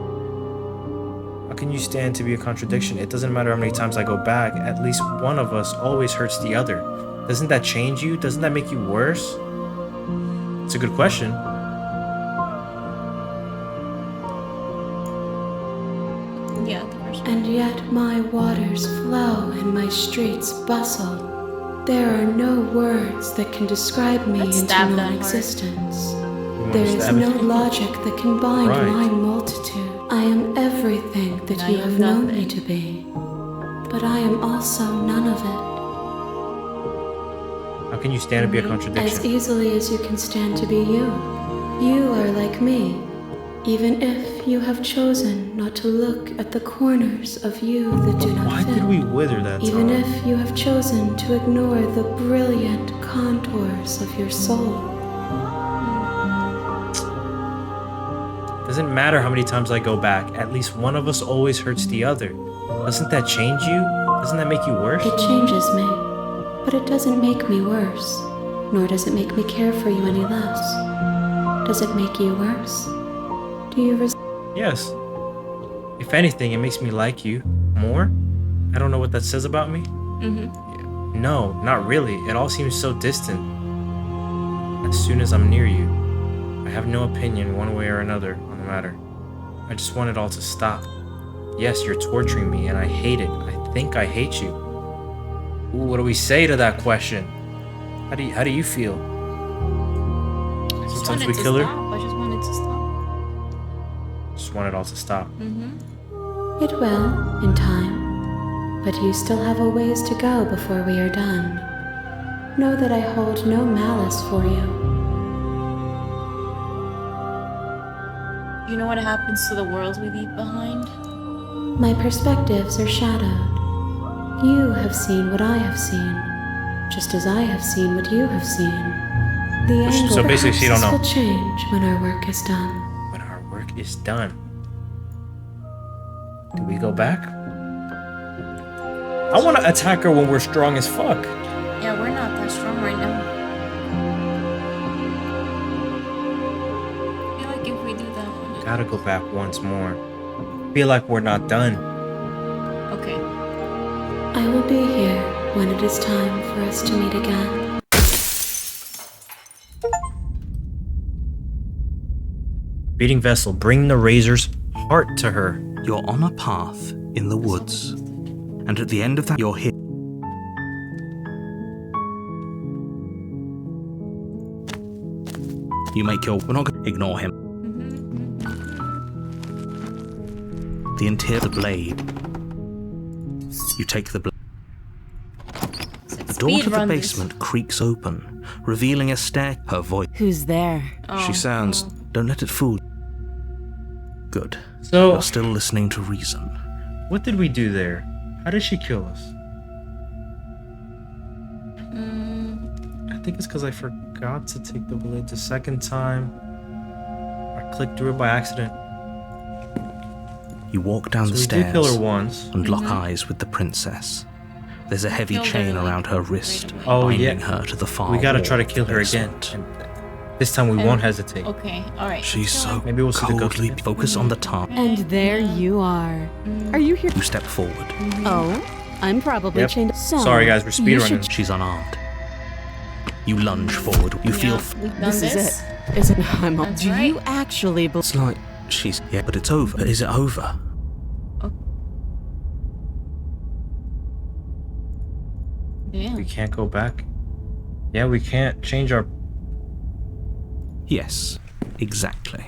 How can you stand to be a contradiction? It doesn't matter how many times I go back. At least one of us always hurts the other. Doesn't that change you? Doesn't that make you worse? It's a good question. Yeah, the first one. And yet my waters flow and my streets bustle. There are no words that can describe me Let's into stab that non-existence. wanna There is stab it? no logic that can bind Right. my multitude. I am everything that And you I am have known nothing. me to be, but I am also none of it. How can you stand to be a As contradiction? easily as you can stand to be you. You are like me, even if you have chosen not to look at the corners of you that do not Why fit. did we wither that Even time? if you have chosen to ignore the brilliant contours of your soul. Doesn't matter how many times I go back. At least one of us always hurts the other. Doesn't that change you? Doesn't that make you worse? It changes me, but it doesn't make me worse, nor does it make me care for you any less. Does it make you worse? Do you Yes. If anything, it makes me like you more. I don't know what that says about me. No, not really. It all seems so distant. As soon as I'm near you, I have no opinion one way or another on the matter. I just want it all to stop. Yes, you're torturing me and I hate it. I think I hate you. Ooh, what do we say to that question? How do you feel? Sometimes we kill her. I just wanted to stop. Just want it all to stop. It will, in time. But you still have a ways to go before we are done. Know that I hold no malice for you. You know what happens to the world we leave behind? My perspectives are shadowed. You have seen what I have seen, just as I have seen what you have seen. The angle So basically, she don't know. will change when our work is done. When our work is done, do we go back? I want to attack her when we're strong as fuck. Yeah, we're not that strong right now. I feel like if we do that one... Gotta go back once more. Feel like we're not done. Okay. I will be here when it is time for us to meet again. Beating vessel, bring the razor's heart to her. You're on a path in the woods, and at the end of that, you're hit. You make your... We're not going to ignore him. The interior of the blade. You take the blade. The door to the basement creaks open, revealing a stair. Her voice. Who's there? She sounds... Don't let it fool. Good. So... You're still listening to reason. What did we do there? How did she kill us? I think it's because I forgot to take the blade the second time. I clicked through it by accident. You walk down the stairs did kill her once. And lock eyes with the princess. There's a heavy chain around her wrist, binding her to the far We gotta wall try to kill her again. And this time we won't hesitate. Okay, alright. She's so maybe we'll see the coldly ghost. focus on the top. And there you are. Are you here? You step forward. Oh, I'm probably chained. So, sorry guys, we're speedrunning. She's unarmed. You lunge forward. You feel... We've done This is it. Is it? I'm all. Do you actually believe? It's like she's... Yeah, but it's over. Is it over? Yeah. We can't go back. Yeah, we can't change our... Yes, exactly.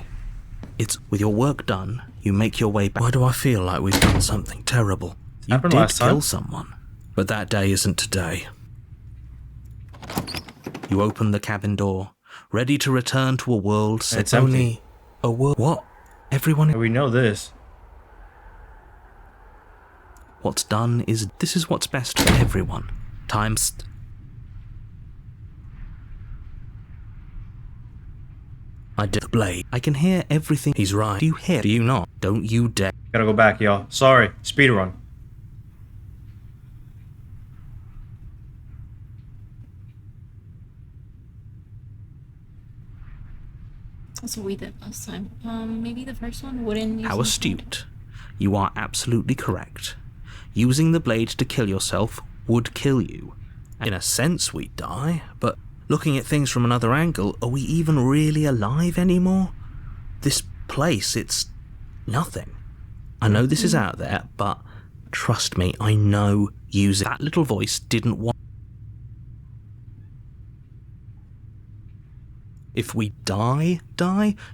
It's with your work done, you make your way back. Why do I feel like we've done something terrible? You Happened did last time. kill someone, but that day isn't today. You open the cabin door, ready to return to a world set It's empty. only a world. What? Everyone. We know this. What's done is this is what's best for everyone. Times. I did the blade. I can hear everything. He's right. Do you hear? Do you not? Don't you dare. Gotta go back, y'all. Sorry. Speedrun. That's what we did last time. Maybe the first one wouldn't use How astute. You are absolutely correct. Using the blade to kill yourself would kill you. In a sense, we'd die, but looking at things from another angle, are we even really alive anymore? This place, it's nothing. I know this is out there, but trust me, I know using that little voice didn't want. If we die,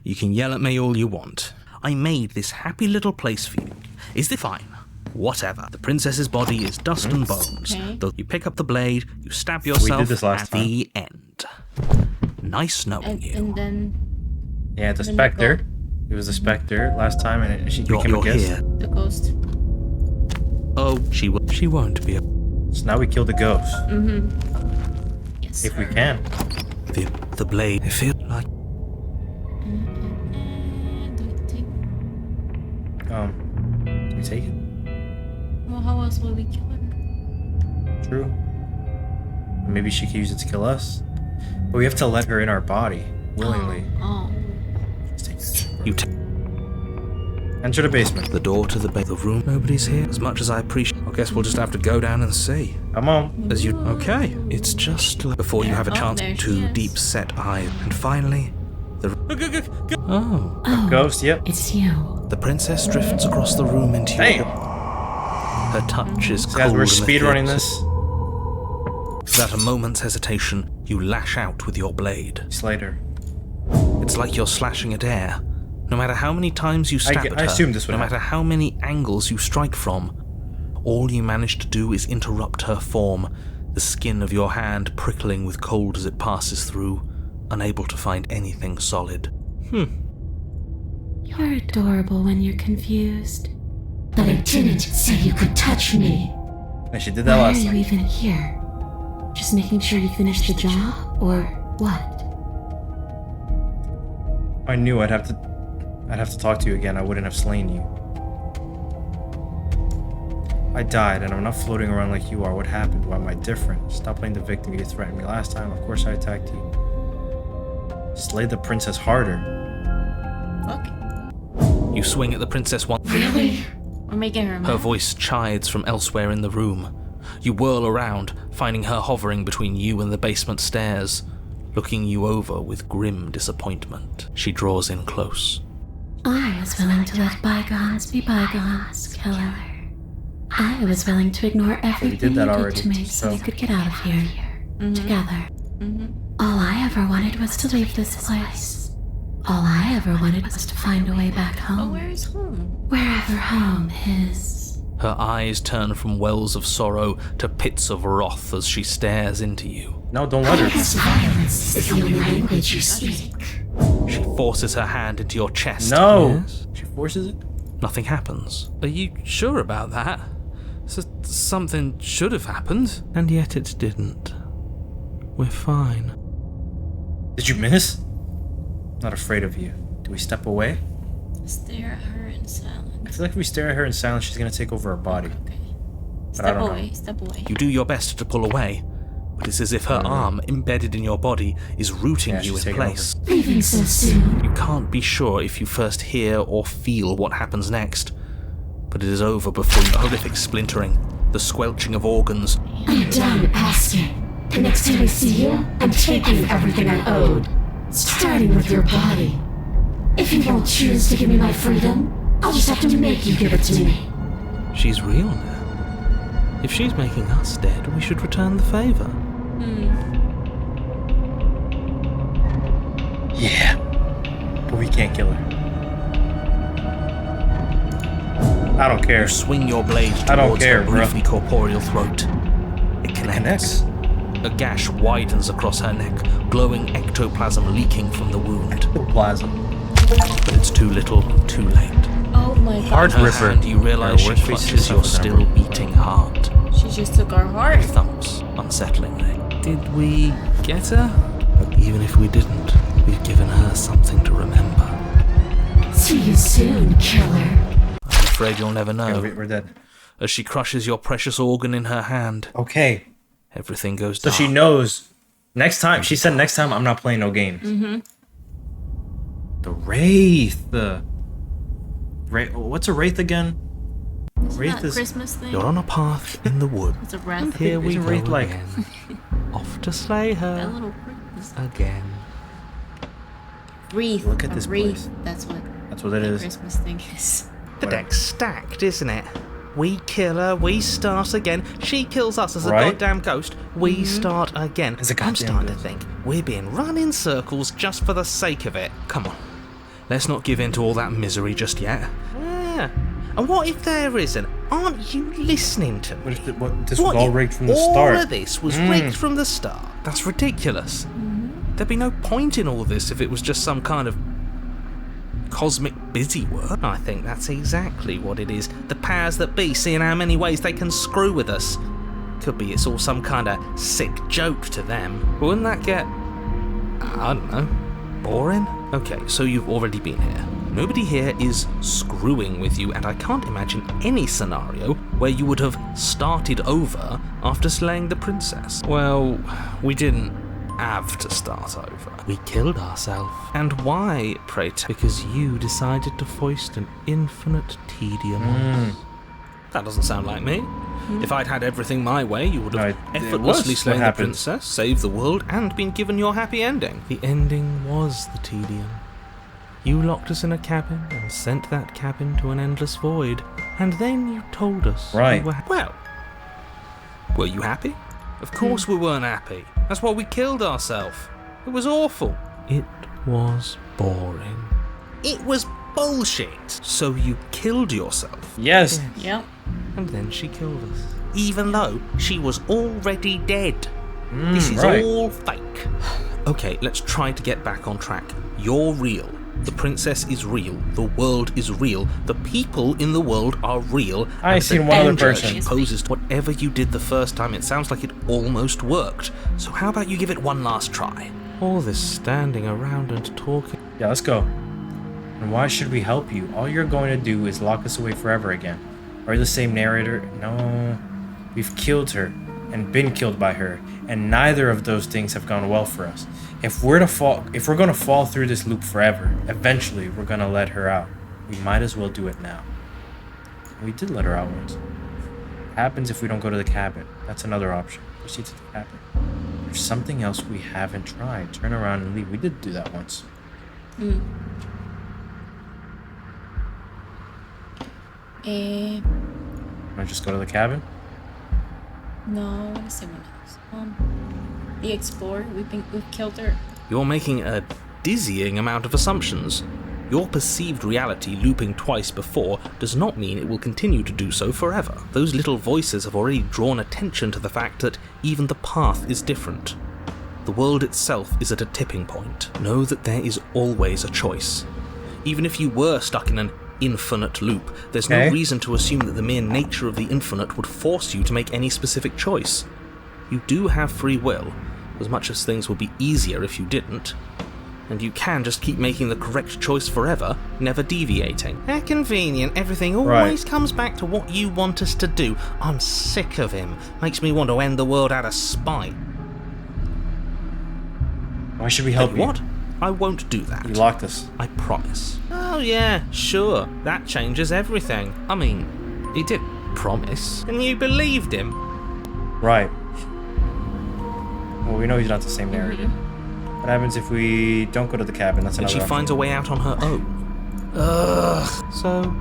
you can yell at me all you want. I made this happy little place for you. Is this fine? Whatever. The princess's body is dust and bones. Okay. Though you pick up the blade, you stab yourself did this last at time. the end. Nice knowing you. And then Yeah, the specter. It was the specter last time, and she became a You're guest. here. the ghost. Oh, she won't be. So now we kill the ghost. Yes. If we can. The blade. I feel like Do we take? Do we take it? Well, how else will we kill her? True. Maybe she could use it to kill us. But we have to let her in our body willingly. Oh. Let's take this. you take Enter the basement. the door to the room. Nobody's here. As much as I appreciate. I guess we'll just have to go down and see. Come on. As you okay, it's just like before you have a Oh, chance there she to is. deep set eyes, and finally, Oh, Ghost, yep. it's you. the princess drifts across the room into Damn. Her touch is So cold. guys, we're and speedrunning ethereal. this. Without a moment's hesitation, you lash out with your blade. Slater. It's like you're slashing at air. No matter how many times you stab at I her, assumed this would no happen. matter how many angles you strike from, all you manage to do is interrupt her form, the skin of your hand prickling with cold as it passes through, unable to find anything solid. You're adorable when you're confused. But I didn't say you could touch me. And she did that Why are last you time. even here? Just making sure you finish the job? Or what? I knew I'd have to talk to you again. I wouldn't have slain you. I died, and I'm not floating around like you are. What happened? Why am I different? Stop playing the victim. You threatened me last time. Of course I attacked you. Slay the princess harder. Fuck. You swing at the princess once. Really? We're making her Her mad. voice chides from elsewhere in the room. You whirl around, finding her hovering between you and the basement stairs, looking you over with grim disappointment. She draws in close. I was willing to let bygones be bygones, killer. I was willing to ignore everything that you already, did to me so so- we could get out of here. Together. All I ever wanted was to leave this place. All I ever wanted was to find a way back Oh, home. where is home? Wherever home is. Her eyes turn from wells of sorrow to pits of wrath as she stares into you. No, don't let her. This violence is the only language you speak. She forces her hand into your chest. No! Yes? She forces it? Nothing happens. Are you sure about that? Something should have happened. And yet it didn't. We're fine. Did you miss? Not afraid of you. Do we step away? Stare at her in I silence. feel like if we stare at her in silence, she's gonna take over our body. Okay. But I Step don't away. know. Step away. You do your best to pull away, but it's as if her arm, embedded in your body, is rooting Yeah, you she's in taking place. Leaving so soon. You can't be sure if you first hear or feel what happens next, but it is over before you horrific splintering, the squelching of organs. I'm done asking. The next time I see you, I'm taking everything I owed. Starting with your body. If you won't choose to give me my freedom, I'll just have to make you give it to me. She's real now. If she's making us dead, we should return the favor. Yeah. But we can't kill her. I don't care. You swing your blade I don't towards care, her bro. briefly corporeal throat. It connects. A gash widens across her neck, glowing ectoplasm leaking from the wound. Plasm. But it's too little, too late. Oh my god. Heart Her ripper. hand, you realize she Worst case clutches scenario. your still beating heart. She just took our heart. Thumps unsettlingly. Did we get her? Even if we didn't, we've given her something to remember. See you soon, killer. I'm afraid you'll never know. Okay, we're dead. As she crushes your precious organ in her hand, Okay. everything goes So dark. she knows. Next time, she said next time I'm not playing no games. The Wraith. What's a Wraith again? Isn't Wraith that is- Christmas thing? You're on a path in the wood. It's a wrath. Here we Isn't go Wraith like- again. Off to slay That her little Christmas. again. Wreath. Look at a this wreath. place. That's what That's what it the is. Christmas thing is. The deck's stacked, isn't it? We kill her, we start again. She kills us as a Right? goddamn ghost. We start again. As a I'm goddamn starting to ghost. think we're being run in circles just for the sake of it. Come on, let's not give in to all that misery just yet. Yeah. And what if there isn't? Aren't you listening to me? What if this was all if rigged from the all start? of this was rigged from the start? That's ridiculous. There'd be no point in all this if it was just some kind of cosmic busy work. I think that's exactly what it is. The powers that be, seeing how many ways they can screw with us. Could be it's all some kind of sick joke to them. Wouldn't that get, I don't know, boring? Okay, so you've already been here. Nobody here is screwing with you, and I can't imagine any scenario where you would have started over after slaying the princess. Well, we didn't have to start over. We killed ourselves. And why, pray tell? Because you decided to foist an infinite tedium on us. That doesn't sound like me. If I'd had everything my way, you would have No, it effortlessly was slain what the happened. princess, saved the world, and been given your happy ending. The ending was the tedium. You locked us in a cabin and sent that cabin to an endless void. And then you told us Right. we were were you happy? Of course we weren't happy. That's why we killed ourselves. It was awful. It was boring. It was bullshit. So you killed yourself. Yes. Yep. And then she killed us. Even though she was already dead. This is right. all fake. Okay, let's try to get back on track. You're real. The princess is real. The world is real. The people in the world are real. I and seen the one other danger person. She poses to whatever you did the first time. It sounds like it almost worked. So how about you give it one last try? All this standing around and talking. Yeah, let's go. And why should we help you? All you're going to do is lock us away forever again. Are you the same narrator? No. We've killed her and been killed by her, and neither of those things have gone well for us. If we're going to fall through this loop forever, eventually we're going to let her out. We might as well do it now. We did let her out once. What happens if we don't go to the cabin? That's another option. Proceed to the cabin. There's something else we haven't tried. Turn around and leave. We did do that once. Wanna just go to the cabin? No, I want to say one else. The explorer. We've killed her. You're making a dizzying amount of assumptions. Your perceived reality looping twice before does not mean it will continue to do so forever. Those little voices have already drawn attention to the fact that even the path is different. The world itself is at a tipping point. Know that there is always a choice. Even if you were stuck in an infinite loop, there's no reason to assume that the mere nature of the infinite would force you to make any specific choice. You do have free will, as much as things would be easier if you didn't. And you can just keep making the correct choice forever, never deviating. How convenient, everything always comes back to what you want us to do. I'm sick of him. Makes me want to end the world out of spite. Why should we help you? What? I won't do that. You locked us. I promise. Oh yeah, sure. That changes everything. I mean, he did promise, and you believed him. Right. Well, we know he's not the same narrative. What happens if we don't go to the cabin? That's and another she finds a way out on her own. Ugh. So,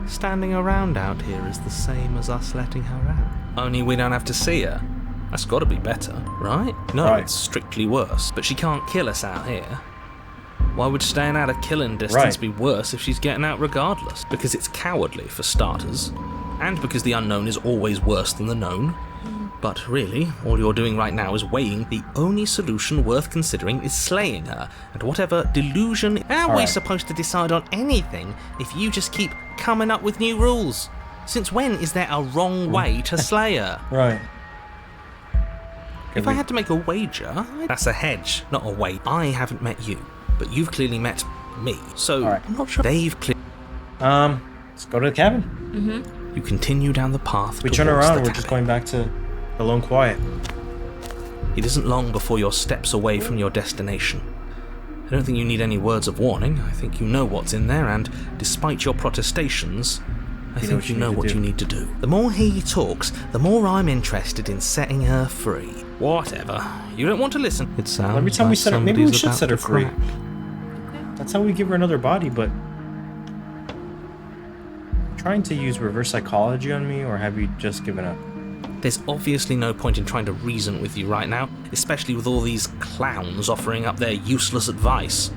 standing around out here is the same as us letting her out. Only we don't have to see her. That's got to be better, right? No, it's strictly worse. But she can't kill us out here. Why would staying out of killing distance be worse if she's getting out regardless? Because it's cowardly, for starters. And because the unknown is always worse than the known. But really, all you're doing right now is weighing the only solution worth considering is slaying her, and whatever delusion... How are we supposed to decide on anything if you just keep coming up with new rules? Since when is there a wrong way to slay her? Right. If I had to make a wager... That's a hedge, not a weight. I haven't met you, but you've clearly met me, so I'm not sure they've clearly... Let's go to the cabin. You continue down the path. We turn around, we're just going back to the lone quiet. It isn't long before you're steps away from your destination. I don't think you need any words of warning. I think you know what's in there, and despite your protestations, I think you know what you need to do. The more he talks, the more I'm interested in setting her free. Whatever. You don't want to listen. It sounds every time like we set her, maybe we should somebody's set her about to free. crack. That's how we give her another body, but... Trying to use reverse psychology on me, or have you just given up? There's obviously no point in trying to reason with you right now, especially with all these clowns offering up their useless advice.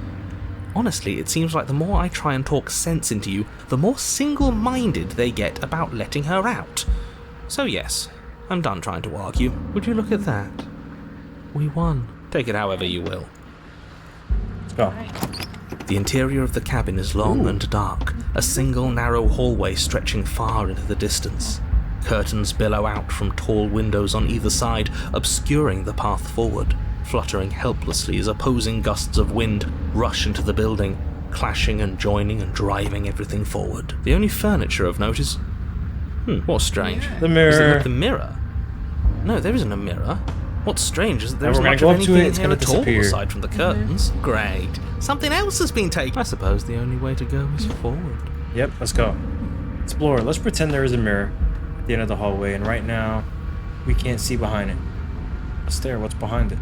Honestly, it seems like the more I try and talk sense into you, the more single-minded they get about letting her out. So yes, I'm done trying to argue. Would you look at that? We won. Take it however you will. Let's go. The interior of the cabin is long and dark, a single narrow hallway stretching far into the distance. Curtains billow out from tall windows on either side, obscuring the path forward, fluttering helplessly as opposing gusts of wind rush into the building, clashing and joining and driving everything forward. The only furniture of note is... what's strange? The mirror. Is it not the mirror? No, there isn't a mirror. What's strange is that there isn't much go of up to anything it, it's here gonna at all disappear. aside from the curtains. Great. Something else has been taken. I suppose the only way to go is forward. Yep, let's go. Explore. Let's pretend there is a mirror at the end of the hallway, and right now, we can't see behind it. What's there? What's behind it?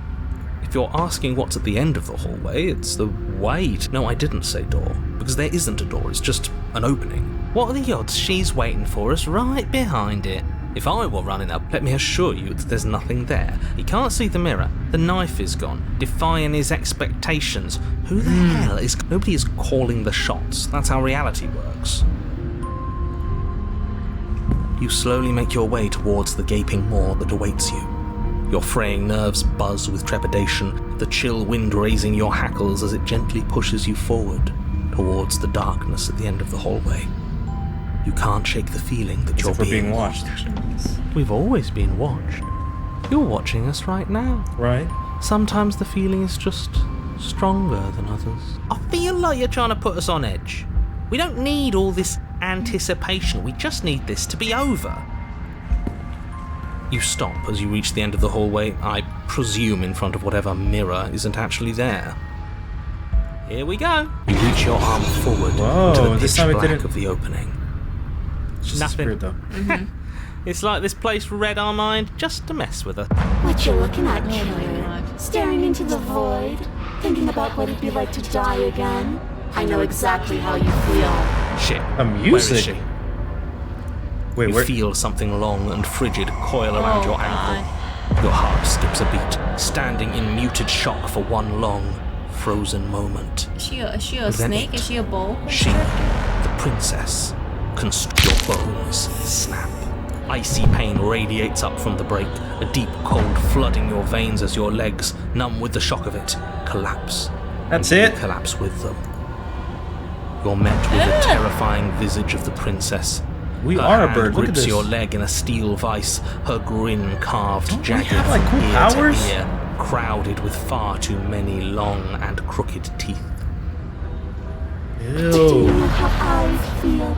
If you're asking what's at the end of the hallway, it's the wait. No, I didn't say door, because there isn't a door, it's just an opening. What are the odds she's waiting for us right behind it? If I were running up, let me assure you that there's nothing there. He can't see the mirror, the knife is gone, defying his expectations. Who the hell is... Nobody is calling the shots, that's how reality works. You slowly make your way towards the gaping maw that awaits you. Your fraying nerves buzz with trepidation, the chill wind raising your hackles as it gently pushes you forward, towards the darkness at the end of the hallway. You can't shake the feeling that you're being watched. We've always been watched. You're watching us right now. Right. Sometimes the feeling is just stronger than others. I feel like you're trying to put us on edge. We don't need all this anticipation, we just need this to be over. You stop as you reach the end of the hallway, I presume in front of whatever mirror isn't actually there. Here we go. You reach your arm forward to the pitch black of the opening. It's just nothing. Though. It's like this place read our mind just to mess with us. What you looking at, Trevor? Staring into the void? Thinking about what it'd be like to die again? I know exactly how you feel. Shit. Where is she? Wait, you feel something long and frigid coil around your ankle. Your heart skips a beat, standing in muted shock for one long, frozen moment. Is she a snake? Is she a bull? She, the princess, your bones snap. Icy pain radiates up from the break, a deep cold flooding your veins as your legs, numb with the shock of it, collapse. That's it? You collapse with them. You're met with the terrifying visage of the princess. We Her are a hand bird. Look at grips this. your leg in a steel vice, her grin carved Don't we jagged have, like, from cool ear powers? to ear, crowded with far too many long and crooked teeth. Do you Ew. know how I feel?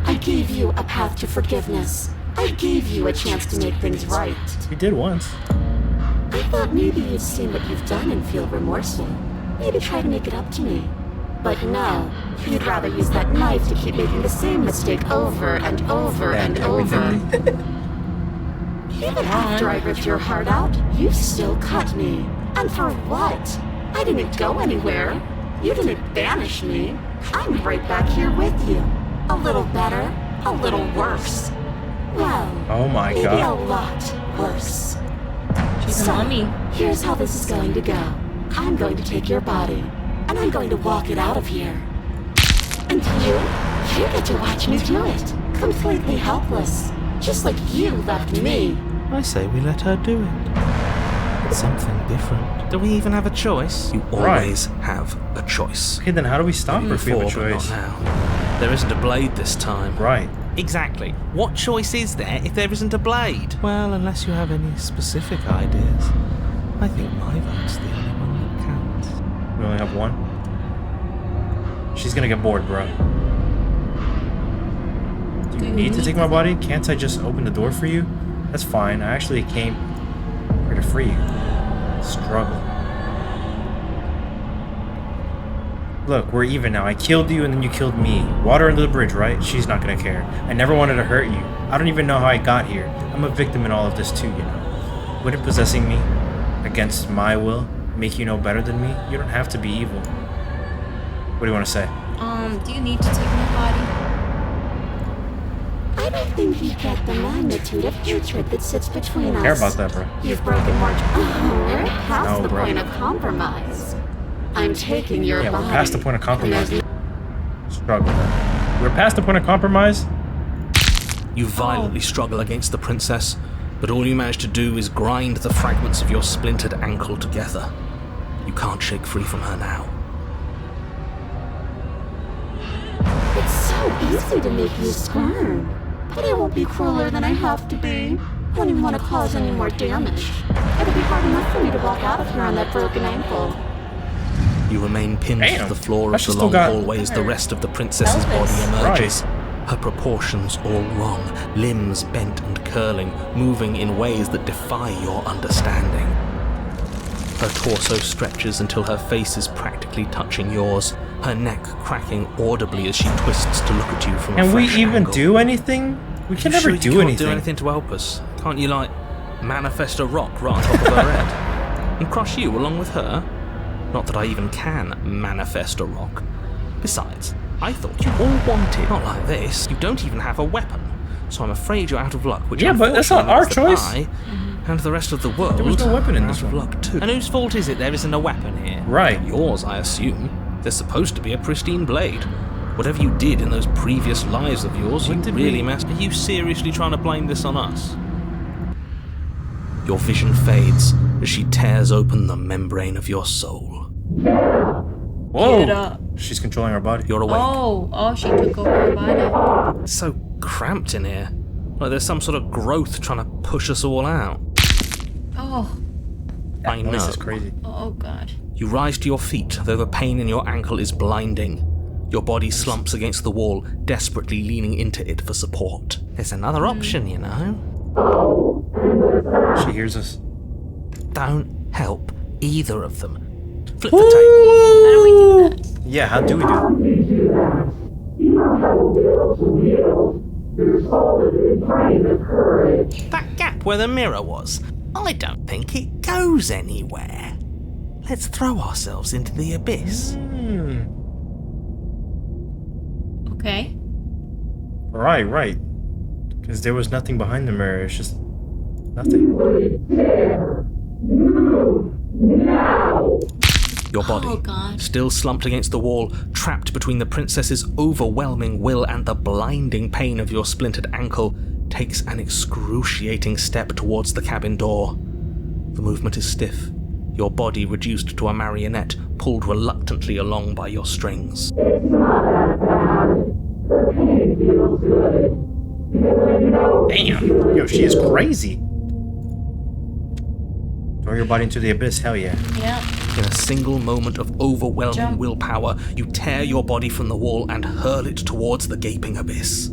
I gave you a path to forgiveness. I gave you a chance to make things right. We did once. I thought maybe you'd seen what you've done and feel remorseful. Maybe try to make it up to me. But no, you'd rather use that knife to keep making the same mistake over and over and over. Even after I ripped your heart out, you still cut me. And for what? I didn't go anywhere. You didn't banish me. I'm right back here with you. A little better, a little worse. Well, Oh my maybe god. a lot worse. She's a mummy. Here's how this is going to go. I'm going to take your body, and I'm going to walk it out of here. And you get to watch me do it. Completely helpless. Just like you left me. I say we let her do it. It's something different. Do we even have a choice? You always have a choice. Okay, then how do we stop her if we have a Before, but choice? not now. There isn't a blade this time. Right. Exactly. What choice is there if there isn't a blade? Well, unless you have any specific ideas. I think my vote's the only one that counts. We only have one. She's gonna get bored, bro. Do you need to take my body? Can't I just open the door for you? That's fine. I actually came here to free you. Struggle. Look, we're even now. I killed you and then you killed me. Water under the bridge, right? She's not gonna care. I never wanted to hurt you. I don't even know how I got here. I'm a victim in all of this too, you know. Wouldn't possessing me against my will make you no better than me? You don't have to be evil. What do you want to say? Do you need to take my body? I don't think you get the magnitude of hatred that sits between us. Care about that, bro. You've broken more. We're past No, the bro. point of compromise. I'm taking your Yeah, body. we're past the point of compromise. And Struggle. We're past the point of compromise. You violently struggle against the princess, but all you manage to do is grind the fragments of your splintered ankle together. You can't shake free from her now. It's so easy to make you squirm. But I won't be crueler than I have to be. I don't even want to cause any more damage. It'll be hard enough for me to walk out of here on that broken ankle. You remain pinned to Damn. the floor That's of the just long still got- hallway as the rest of the princess's body emerges. Her proportions all wrong, limbs bent and curling, moving in ways that defy your understanding. Her torso stretches until her face is practically touching yours, her neck cracking audibly as she twists to look at you from a Can we fresh even angle. do anything? We can You never sure you do can't anything. do anything to help us? Can't you, like, manifest a rock right on top of her head? And crush you along with her? Not that I even can manifest a rock. Besides, I thought you all wanted. Not like this. You don't even have a weapon. So I'm afraid you're out of luck, which Yeah, but that's not our unfortunately means that choice. I and the rest of the world There was no weapon in are this out of one. luck too. And whose fault is it there isn't a weapon here? Right. Yours, I assume. There's supposed to be a pristine blade. Whatever you did in those previous lives of yours, you What did really we- messed. Are you seriously trying to blame this on us? Your vision fades as she tears open the membrane of your soul. Whoa! Get up. She's controlling our body. You're awake. Oh, she took over her body. It's so cramped in here. Like there's some sort of growth trying to push us all out. Oh, I Voice know. is crazy. oh God. You rise to your feet, though the pain in your ankle is blinding. Your body slumps against the wall, desperately leaning into it for support. There's another option, you know. She hears us. Don't help either of them. Flip How the table. do we do that? Yeah, how do we do it? That gap where the mirror was, I don't think it goes anywhere. Let's throw ourselves into the abyss. Okay. Right. Because there was nothing behind the mirror. It's just nothing. Your body, still slumped against the wall, trapped between the princess's overwhelming will and the blinding pain of your splintered ankle, takes an excruciating step towards the cabin door. The movement is stiff, your body reduced to a marionette, pulled reluctantly along by your strings. It's not that bad. The pain feels good. Damn! Yo, she is crazy. Throw your body into the abyss, hell yeah. Yeah. In a single moment of overwhelming willpower, you tear your body from the wall and hurl it towards the gaping abyss.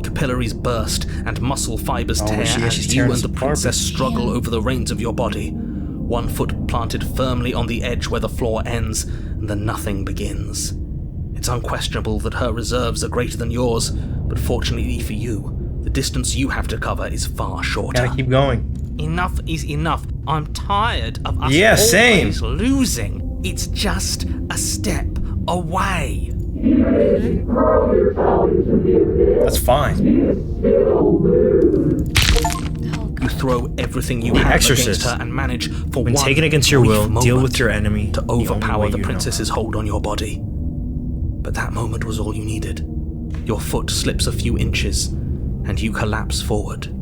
Capillaries burst and muscle fibers tear as you and the princess struggle over the reins of your body. One foot planted firmly on the edge where the floor ends, and the nothing begins. It's unquestionable that her reserves are greater than yours, but fortunately for you, the distance you have to cover is far shorter. Gotta keep going. Enough is enough. I'm tired of us always losing. It's just a step away. That's fine. You throw everything you have against her and manage, for when one taken against your will, deal with your enemy to overpower the princess's hold on your body. But that moment was all you needed. Your foot slips a few inches, and you collapse forward.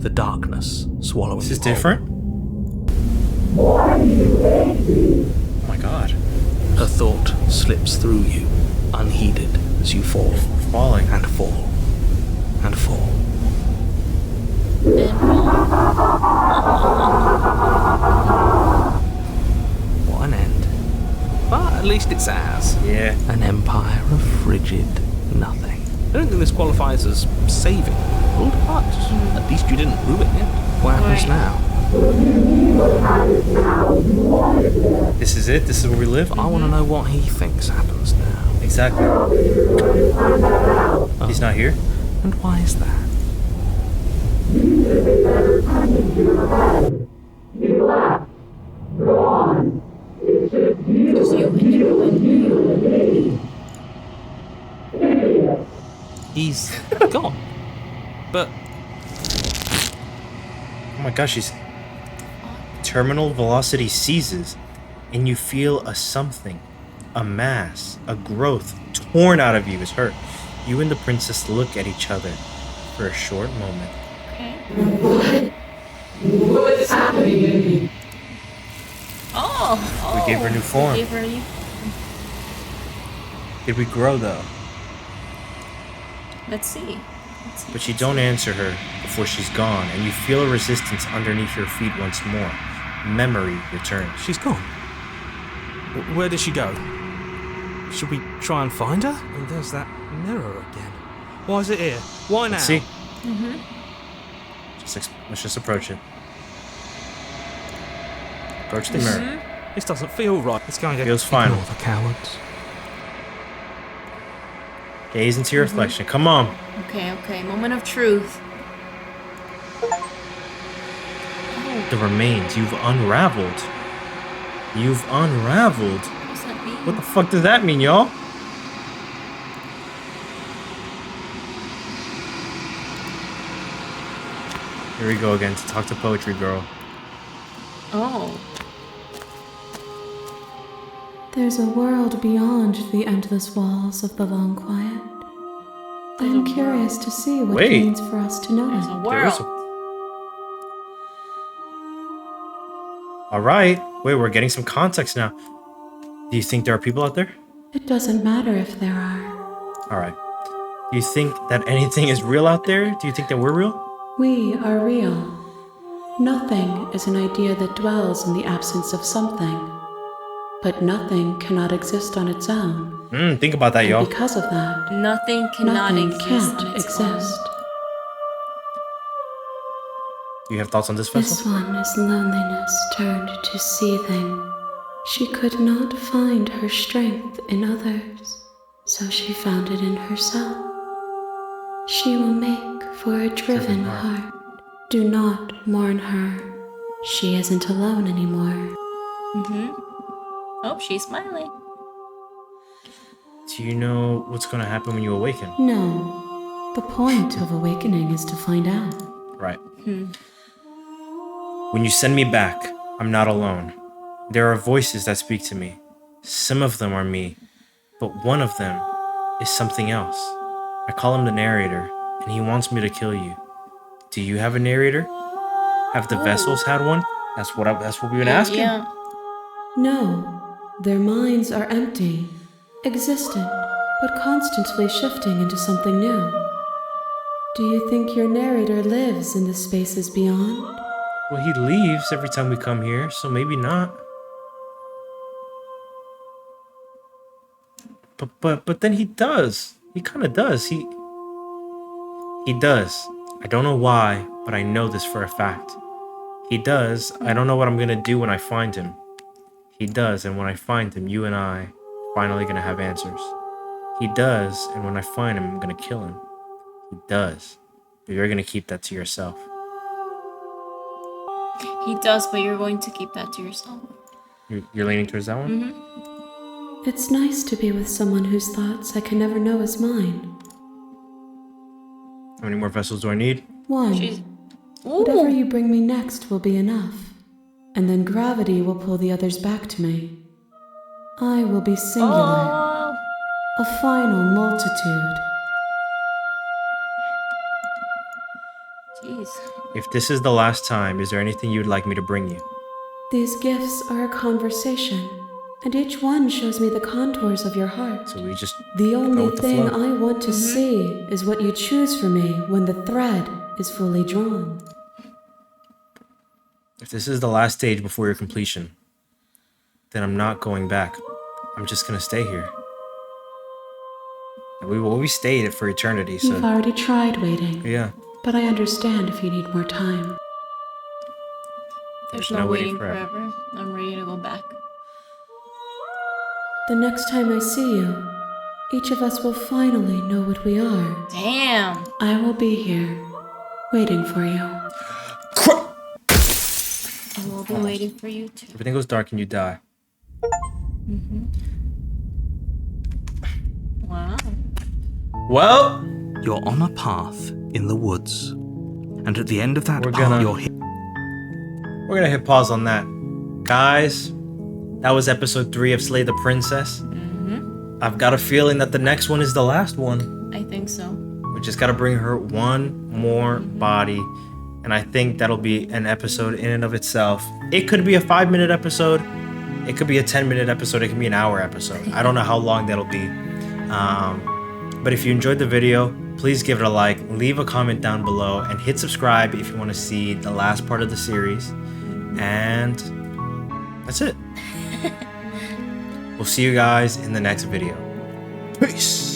The darkness swallowing you. This is different? Oh my god. Her thought slips through you, unheeded, as you fall. Falling. And fall. And fall. What an end. But at least it's ours. Yeah. An empire of frigid nothing. I don't think this qualifies as saving, but at least you didn't ruin it. What happens now? This is it? This is where we live? I want to know what he thinks happens now. Exactly. He's not here? And why is that? You left. Gone. It's just you and me. He's gone. But... Oh my gosh, he's... Terminal velocity ceases, and you feel a something, a mass, a growth torn out of you is hurt. You and the princess look at each other for a short moment. What is happening in me? Oh! We gave her a new form. Did we grow though? Let's see. But you don't answer her before she's gone, and you feel a resistance underneath your feet once more. Memory returns. She's gone. Where did she go? Should we try and find her? And there's that mirror again. Why is it here? Why now? Let's see. Let's just approach it. Approach the mirror. This doesn't feel right. It's going to feels fine. Ignore the cowards. Gaze into your reflection. Come on. Okay. Moment of truth. The remains. You've unraveled. You've unraveled. What does that mean? What the fuck does that mean, y'all? Here we go again to talk to Poetry Girl. Oh. There's a world beyond the endless walls of the long quiet. I am curious to see what it means for us to know There's it. a world. Alright. Wait, we're getting some context now. Do you think there are people out there? It doesn't matter if there are. Alright. Do you think that anything is real out there? Do you think that we're real? We are real. Nothing is an idea that dwells in the absence of something. But nothing cannot exist on its own. Think about that, y'all. Because of that, nothing cannot exist. Can't exist. You have thoughts on this vessel? This one is loneliness turned to seething. She could not find her strength in others, so she found it in herself. She will make for a driven heart. Do not mourn her. She isn't alone anymore. Oh, she's smiling. Do you know what's going to happen when you awaken? No. The point of awakening is to find out. Right. When you send me back, I'm not alone. There are voices that speak to me. Some of them are me, but one of them is something else. I call him the narrator, and he wants me to kill you. Do you have a narrator? Have the vessels had one? That's what we've been asking. Yeah. No, their minds are empty, existent, but constantly shifting into something new. Do you think your narrator lives in the spaces beyond? Well, he leaves every time we come here, so maybe not. But then he does. He kind of does. He does. I don't know why, but I know this for a fact. He does. I don't know what I'm gonna do when I find him. He does, and when I find him, you and I are finally gonna have answers. He does, and when I find him, I'm gonna kill him. He does, but you're gonna keep that to yourself. He does, but you're going to keep that to yourself. You're leaning towards that one? Mm-hmm. It's nice to be with someone whose thoughts I can never know as mine. How many more vessels do I need? One. Whatever you bring me next will be enough, and then gravity will pull the others back to me. I will be singular, a final multitude. Jeez. If this is the last time, is there anything you'd like me to bring you? These gifts are a conversation, and each one shows me the contours of your heart. So we just The only go with the thing flow. I want to see is what you choose for me when the thread is fully drawn. If this is the last stage before your completion, then I'm not going back. I'm just gonna stay here. And we stayed it for eternity, so You've already tried waiting. yeah. But I understand if you need more time. There's no waiting forever. I'm ready to go back. The next time I see you, each of us will finally know what we are. Damn. I will be here, waiting for you. I will be waiting for you too. Everything goes dark and you die. Wow. Well, You're on a path in the woods, and at the end of that We're path, gonna- you're hit. we're gonna hit pause on that. Guys, that was episode 3 of Slay the Princess. I've got a feeling that the next one is the last one. I think so. We just gotta bring her one more body. And I think that'll be an episode in and of itself. It could be a 5-minute episode. It could be a 10-minute episode. It could be an hour episode. I don't know how long that'll be. But if you enjoyed the video, please give it a like, leave a comment down below, and hit subscribe if you want to see the last part of the series. And that's it. We'll see you guys in the next video. Peace.